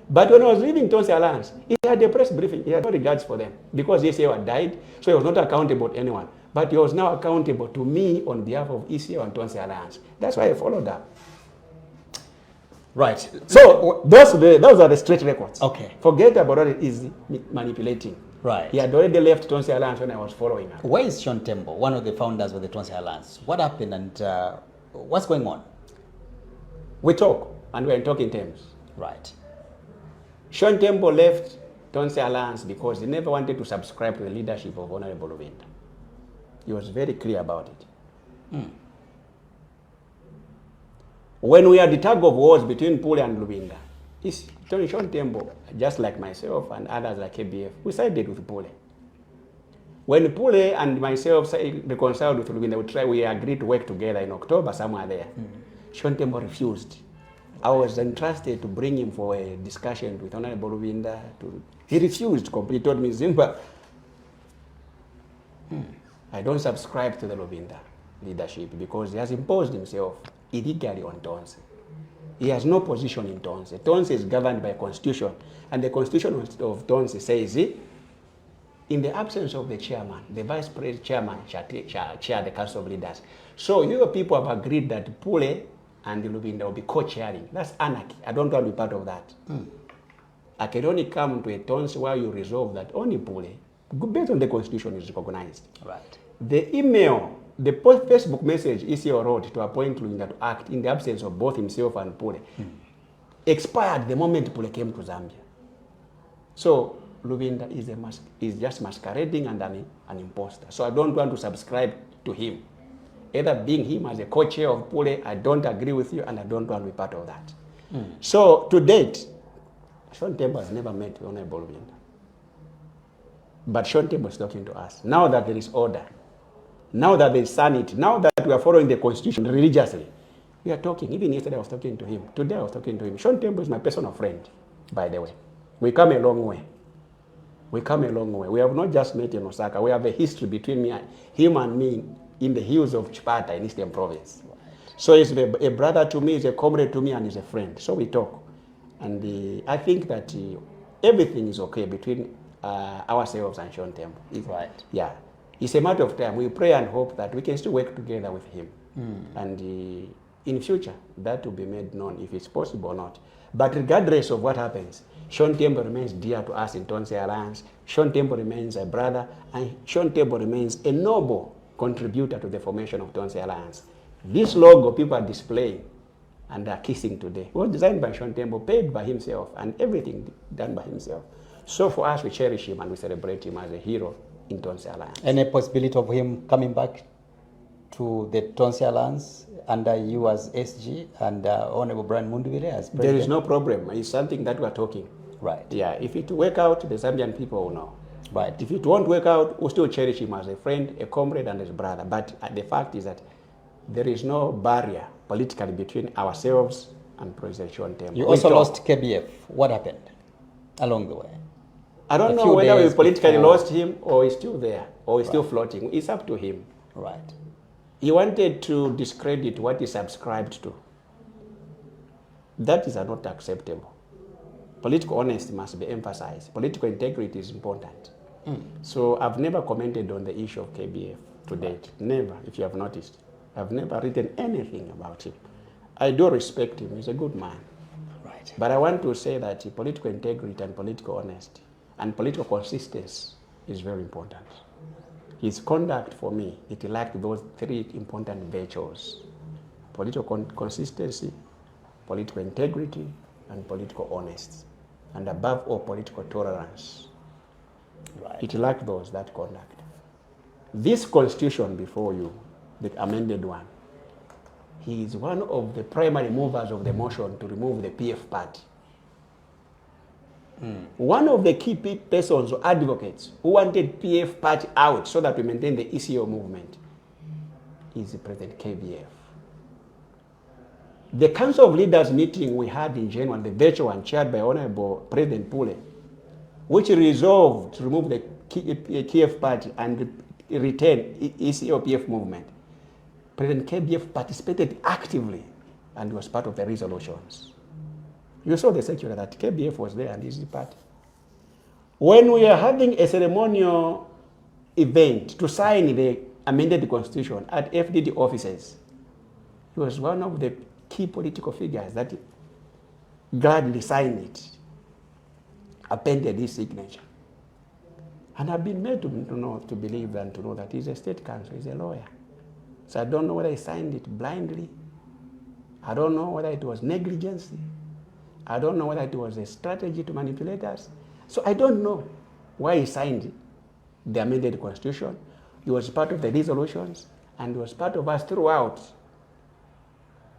But when I was leaving Tonse Alliance, he had a press briefing. He had no regards for them because ECO had died, so he was not accountable to anyone. But he was now accountable to me on behalf of ECO and Tonse Alliance. That's why I followed up. Right. So those are the straight records. Okay. Forget about what it is manipulating. Right. He had already left Tonse Alliance when I was following up. Where is Sean Tembo, one of the founders of the Tonse Alliance? What happened and what's going on? We talk, and we're in talking terms. Right. Sean Tembo left Tonse Alliance because he never wanted to subscribe to the leadership of Honorable Luvinda. He was very clear about it. When we had the tug of wars between Pule and Luvinda, Sean Tembo, just like myself and others like KBF, we sided with Pule. When Pule and myself reconciled with Luvinda, we agreed to work together in October, somewhere there. Sean Tembo refused. I was entrusted to bring him for a discussion with Honorable Luvinda. He refused completely. He told me, Zimba, I don't subscribe to the Luvinda leadership because he has imposed himself illegally on Tonse. He has no position in Tonse. Tonse is governed by a constitution, and the constitution of Tonse says, in the absence of the chairman, the vice president chairman shall chair the Council of Leaders. So you people have agreed that Pule and the Luvinda will be co-chairing. That's anarchy. I don't want to be part of that. I can only come to a Tonse where you resolve that only Pule, based on the constitution, is recognized. Right. The email, the Facebook message ECO wrote to appoint Luvinda to act in the absence of both himself and Pule expired the moment Pule came to Zambia. So Luvinda is just masquerading and an imposter. So I don't want to subscribe to him. Either being him as a co-chair of Pule, I don't agree with you and I don't want to be part of that. So to date, Sean Tembo has never met Honorable Luvinda. But Sean Tembo is talking to us. Now that there is order, now that there is sanity, now that we are following the constitution religiously, we are talking. Even yesterday I was talking to him. Today I was talking to him. Sean Tembo is my personal friend, by the way. We come a long way. We come a long way. We have not just met in Osaka. We have a history between him and me in the hills of Chipata in Eastern Province. So he's a brother to me, he's a comrade to me, and he's a friend. So we talk. And I think that everything is okay between ourselves and Sean Tembo. Right. Yeah. It's a matter of time. We pray and hope that we can still work together with him. And In future, that will be made known if it's possible or not. But regardless of what happens, Sean Tembo remains dear to us in Tonse Alliance. Sean Tembo remains a brother, and Sean Tembo remains a noble contributor to the formation of Tonse Alliance. This logo people are displaying and are kissing today was designed by Sean Tembo, paid by himself, and everything done by himself. So for us, we cherish him and we celebrate him as a hero in Tonse Alliance. Any possibility of him coming back to the Tonse Alliance under you as SG and Honorable Brian Mundubile as president? There is no problem. It's something that we are talking. Right. Yeah, if it work out, the Zambian people will know. Right. If it won't work out, we'll still cherish him as a friend, a comrade, and as a brother. But the fact is that there is no barrier politically between ourselves and President Sean Tembo. You also lost KBF. What happened along the way? I don't know whether we politically lost him or he's still there or he's still floating. It's up to him. Right. He wanted to discredit what he subscribed to. That is not acceptable. Political honesty must be emphasized. Political integrity is important. So I've never commented on the issue of KBF to date. Never, if you have noticed. I've never written anything about him. I do respect him. He's a good man. Right. But I want to say that political integrity and political honesty and political consistency is very important. His conduct for me, it lacked those three important virtues: political consistency, political integrity, and political honesty. And above all, political tolerance. Right. It lacked that conduct. This constitution before you, the amended one, he is one of the primary movers of the motion to remove the PF party. One of the key persons or advocates who wanted PF party out so that we maintain the ECO movement is President KBF. The Council of Leaders meeting we had in January, the virtual one chaired by Honorable President Pule, which resolved to remove the KF party and retain ECO PF movement. President KBF participated actively and was part of the resolutions. You saw the circular that KBF was there and his party. When we are having a ceremonial event to sign the amended constitution at FDD offices, he was one of the key political figures that gladly signed it, appended his signature. And I've been made to believe and to know that he's a state counsel, he's a lawyer. So I don't know whether he signed it blindly. I don't know whether it was negligence. I don't know whether it was a strategy to manipulate us. So I don't know why he signed the amended constitution. He was part of the resolutions and he was part of us throughout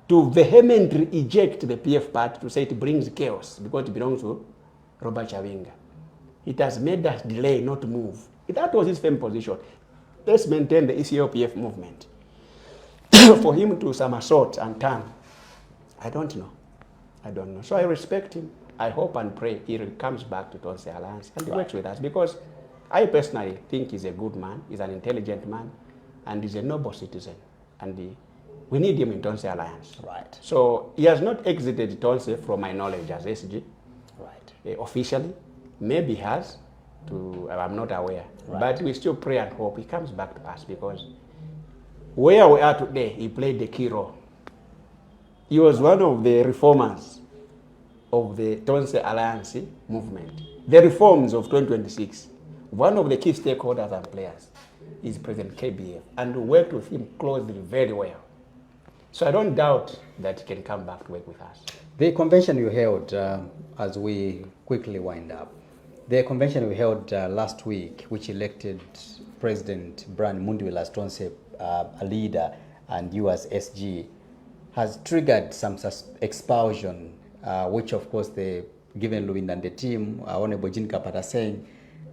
to vehemently eject the PF party, to say it brings chaos because it belongs to Robert Chavinga. It has made us delay, not move. That was his firm position. Let's maintain the ECO PF movement. For him to somersault and turn, I don't know. I don't know. So I respect him. I hope and pray he comes back to Tonse Alliance and he works with us, because I personally think he's a good man, he's an intelligent man, and he's a noble citizen. And we need him in Tonse Alliance. Right. So he has not exited Tonse from my knowledge as SG. Right. Officially. Maybe he has. I'm not aware. Right. But we still pray and hope he comes back to us, because where we are today, he played the key role. He was one of the reformers of the Tonse Alliance movement. The reforms of 2026, one of the key stakeholders and players is President KBF, and we worked with him closely very well. So I don't doubt that he can come back to work with us. The convention you held, as we quickly wind up, the convention we held last week, which elected President Brian Mundubile as Tonse a leader and you as SG, has triggered some expulsion, which of course the given Luwind and the team, Honorable Jean Kapata, saying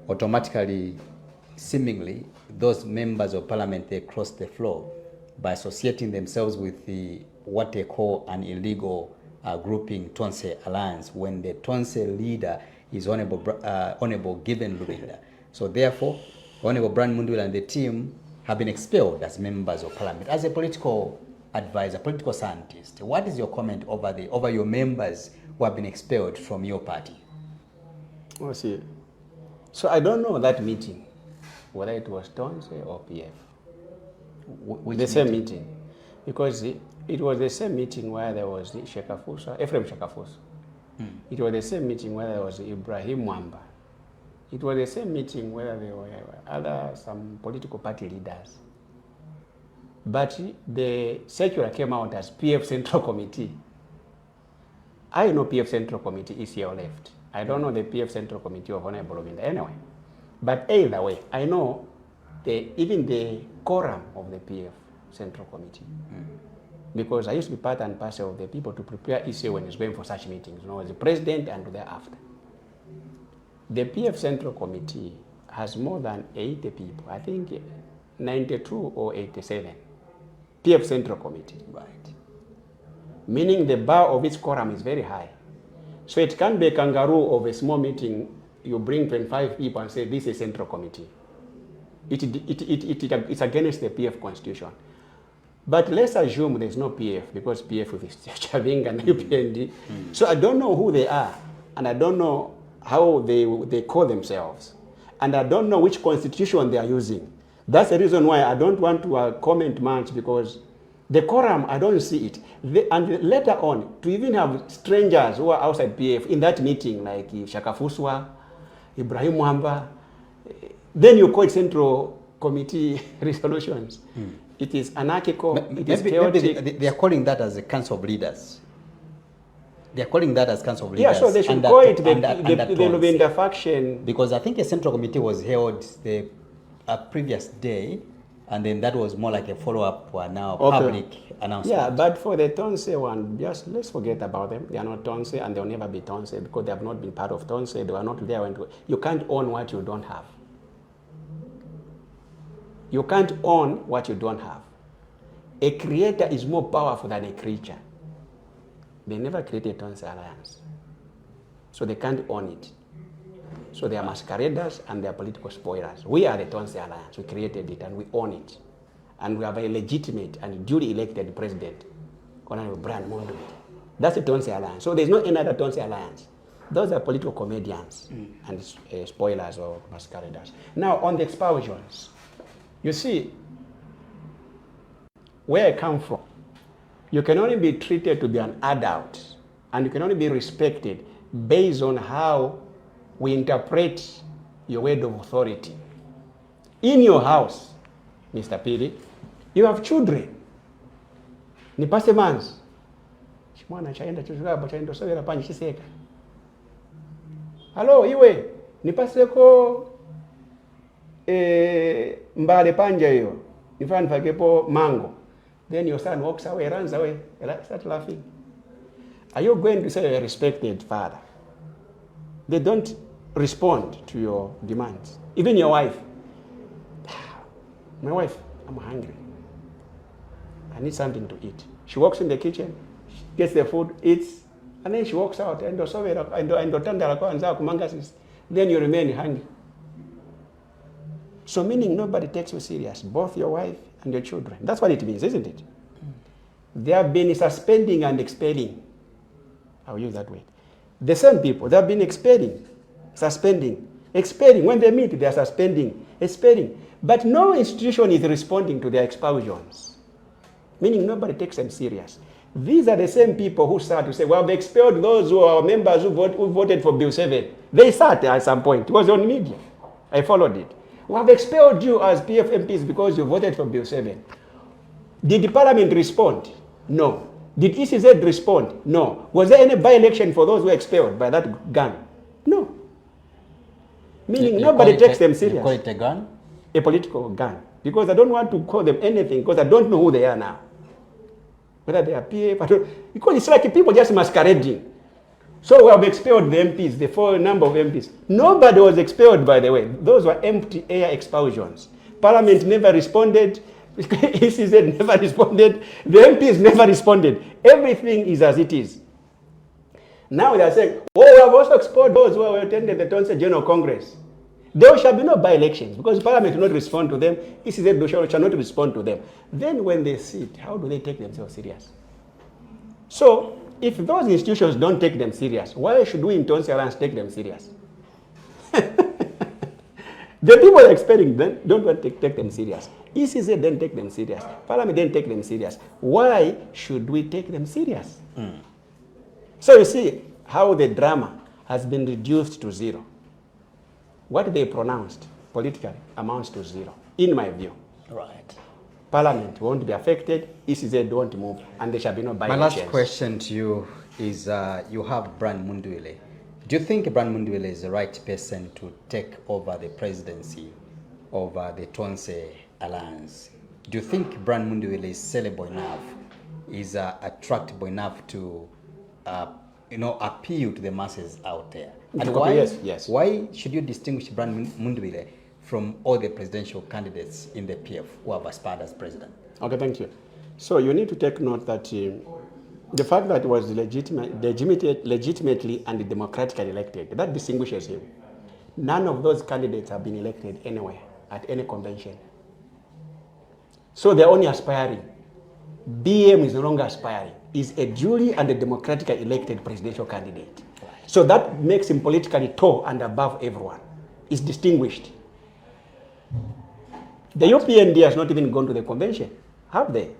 automatically, seemingly, those members of parliament, they crossed the floor by associating themselves with what they call an illegal grouping, Tonse Alliance, when the Tonse leader is Honorable Given Luwind. So therefore, Honorable Brian Mundubile and the team have been expelled as members of parliament. As a political advisor, political scientist, what is your comment over your members who have been expelled from your party? Well, see, so I don't know that meeting, whether it was Tonse or PF. The same meeting. Because it was the same meeting where there was Shekafusa, Ephraim Shekafusa. It was the same meeting where there was Ibrahim Mwamba. It was the same meeting where there were some political party leaders. But the circular came out as PF Central Committee. I know PF Central Committee is here left. I don't know the PF Central Committee of Honorable Robinda anyway. But either way, I know even the quorum of the PF Central Committee. Because I used to be part and parcel of the people to prepare issue when it's going for such meetings, as the president and thereafter. The PF Central Committee has more than 80 people, I think 92 or 87. PF Central Committee. Right. Meaning the bar of its quorum is very high. So it can't be a kangaroo of a small meeting, you bring 25 people and say this is Central Committee. It's against the PF Constitution. But let's assume there's no PF, because PF is Chaving and UPND. So I don't know who they are, and I don't know how they call themselves, and I don't know which constitution they are using. That's the reason why I don't want to comment much, because the quorum, I don't see it. And later on, to even have strangers who are outside PF in that meeting, like Shakafuswa, Ibrahim Mwamba, then you call it Central Committee resolutions. It is anarchical, it is chaotic. Maybe they are calling that as a council of leaders. They are calling that as council of leaders. Yeah, so they should call it the Lubinda faction. Because I think a Central Committee was held the previous day, and then that was more like a follow-up now public announcement. Yeah, but for the Tonse one, just let's forget about them. They are not Tonse, and they'll never be Tonse, because they have not been part of Tonse. They were not there when you can't own what you don't have. You can't own what you don't have. A creator is more powerful than a creature. They never created Tonse Alliance, so they can't own it. So they are masqueraders and they are political spoilers. We are the Tonse Alliance. We created it and we own it. And we have a legitimate and duly elected president, Honorable Brian Mundu. That's the Tonse Alliance. So there's no another Tonse Alliance. Those are political comedians and spoilers or masqueraders. Now, on the expulsions, you see, where I come from, you can only be treated to be an adult, and you can only be respected based on how we interpret your word of authority. In your house, Mr. Pili, you have children. Nipase mans. Mwana chaenda chuzugabo chaenda sogera panji chiseka. Hello, iwe, nipaseko mbale panja hiyo. Nifanya nifakepo mango. Then your son walks away, runs away, start laughing. Are you going to say you're a respected father? They don't respond to your demands. Even your wife. My wife, I'm hungry. I need something to eat. She walks in the kitchen, gets the food, eats, and then she walks out. Then you remain hungry. So meaning nobody takes you serious, both your wife and your children. That's what it means, isn't it? They have been suspending and expelling. I'll use that word. The same people, they have been expelling, suspending, expelling. When they meet, they are suspending, expelling. But no institution is responding to their expulsions. Meaning nobody takes them serious. These are the same people who start to say, well, they expelled those who are members who voted for Bill 7. They sat at some point. It was on media. I followed it. We have expelled you as PF MPs because you voted for Bill 7. Did the parliament respond? No. Did ECZ respond? No. Was there any by-election for those who were expelled by that gun? No. Meaning nobody takes them serious. You call it a gun? A political gun. Because I don't want to call them anything, because I don't know who they are now. Whether they are PF, I don't, because it's like people just masquerading. So we have expelled the MPs, the full number of MPs. Nobody was expelled, by the way. Those were empty air expulsions. Parliament never responded. ECZ never responded. The MPs never responded. Everything is as it is. Now they are saying, oh, we have also expelled those who have attended the Tonse General Congress. There shall be no by-elections because Parliament will not respond to them. ECZ shall not respond to them. Then when they sit, how do they take themselves serious? So, if those institutions don't take them serious, why should we in Tonse Alliance take them serious? The people are expecting them, don't want to take them serious. ECZ didn't take them serious. Parliament didn't take them serious. Why should we take them serious? So you see how the drama has been reduced to zero. What they pronounced politically amounts to zero, in my view. Right. Parliament won't be affected, ECZ won't move, and there shall be no by My last question to you is, you have Brian Mundwile. Do you think Brian Mundwile is the right person to take over the presidency of the Tonse Alliance? Do you think Brian Mundwile is sellable enough, is attractable enough to appeal to the masses out there? And why, yes. Why should you distinguish Brian Mundwile from all the presidential candidates in the PF who have aspired as president? Okay, thank you. So you need to take note that the fact that he was legitimately and democratically elected, that distinguishes him. None of those candidates have been elected anywhere, at any convention. So they're only aspiring. BM is no longer aspiring. He's a duly and democratically elected presidential candidate. So that makes him politically tall and above everyone. He's distinguished. The UPND has not even gone to the convention, have they?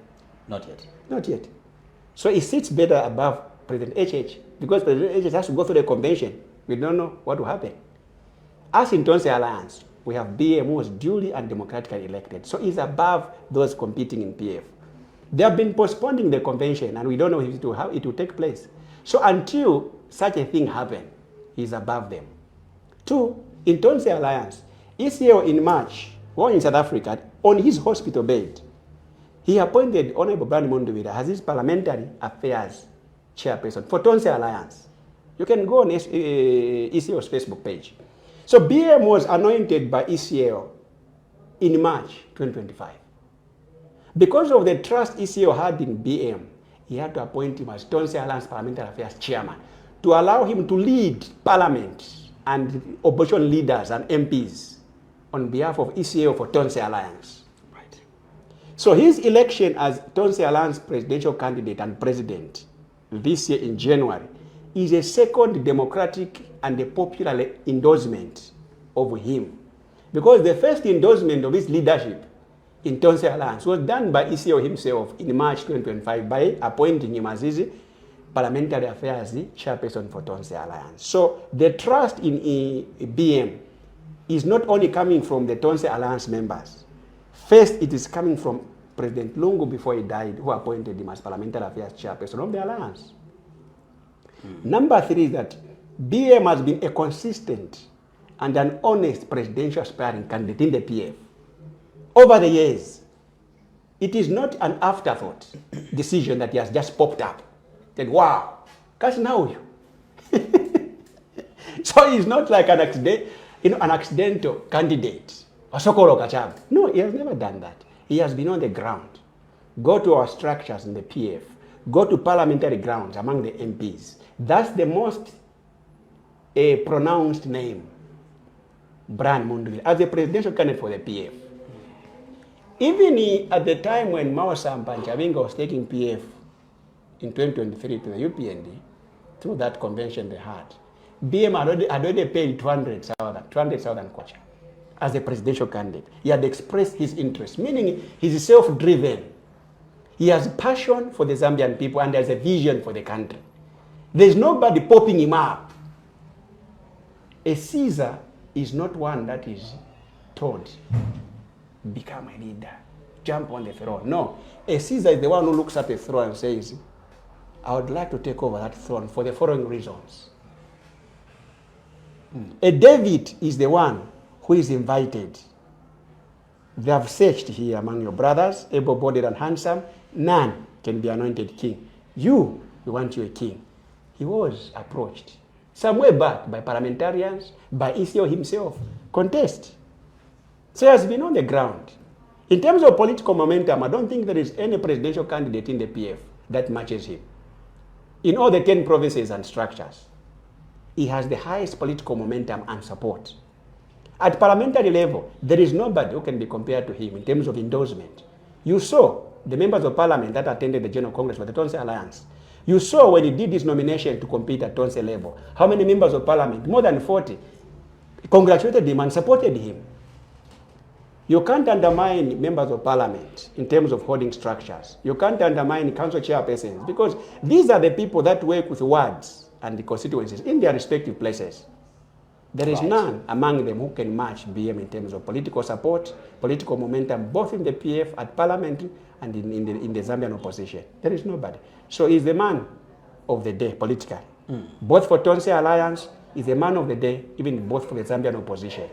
Not yet. Not yet. So he sits better above President HH, because President HH has to go through the convention. We don't know what will happen. As in Tonse Alliance, we have BM who was duly and democratically elected. So he's above those competing in PF. They have been postponing the convention, and we don't know how it will take place. So until such a thing happens, he's above them. Two, in Tonse Alliance, ECO in March, or in South Africa, on his hospital bed, he appointed Honorable Brian Mundwile as his parliamentary affairs chairperson for Tonse Alliance. You can go on ECO's Facebook page. So BM was anointed by ECO in March 2025. Because of the trust ECO had in BM, he had to appoint him as Tonse Alliance Parliamentary Affairs Chairman to allow him to lead Parliament and opposition leaders and MPs on behalf of ECO for Tonse Alliance. Right. So his election as Tonse Alliance presidential candidate and president this year in January is a second democratic and a popular endorsement of him. Because the first endorsement of his leadership in Tonse Alliance was done by ECO himself in March 2025 by appointing him as his parliamentary affairs chairperson for Tonse Alliance. So the trust in BM is not only coming from the Tonse Alliance members. First, it is coming from President Lungu before he died, who appointed him as parliamentary affairs chairperson of the alliance. Number three is that BM has been a consistent and an honest presidential aspiring candidate in the PF. Over the years, it is not an afterthought decision that he has just popped up. Said, wow, because now you. So he's not like an accidental candidate. No, he has never done that. He has been on the ground. Go to our structures in the PF. Go to parliamentary grounds among the MPs. That's the most pronounced name, Brian Mundwile, as the presidential candidate for the PF. Even at the time when Mao Sampa and Chavinga was taking PF in 2023 to the UPND, through that convention they had, BM had already paid 200,000 kwacha as a presidential candidate. He had expressed his interest, meaning he's self-driven. He has passion for the Zambian people and has a vision for the country. There's nobody popping him up. A Caesar is not one that is told, become a leader, jump on the throne. No, a Caesar is the one who looks at the throne and says, I would like to take over that throne for the following reasons. A David is the one who is invited. They have searched here among your brothers, able-bodied and handsome. None can be anointed king. We want you a king. He was approached somewhere back by parliamentarians, by ECO himself, contest. So he has been on the ground. In terms of political momentum, I don't think there is any presidential candidate in the PF that matches him. In all the 10 provinces and structures, he has the highest political momentum and support. At parliamentary level, there is nobody who can be compared to him in terms of endorsement. You saw the members of parliament that attended the General Congress for the Tonse Alliance. You saw when he did his nomination to compete at Tonse level, how many members of parliament, more than 40, congratulated him and supported him. You can't undermine members of parliament in terms of holding structures. You can't undermine council chairpersons because these are the people that work with wards and the constituencies in their respective places. There is none among them who can match BM in terms of political support, political momentum, both in the PF, at parliament, and in the Zambian opposition. There is nobody. So he's the man of the day politically. Both for Tonse Alliance, he's the man of the day, even both for the Zambian opposition.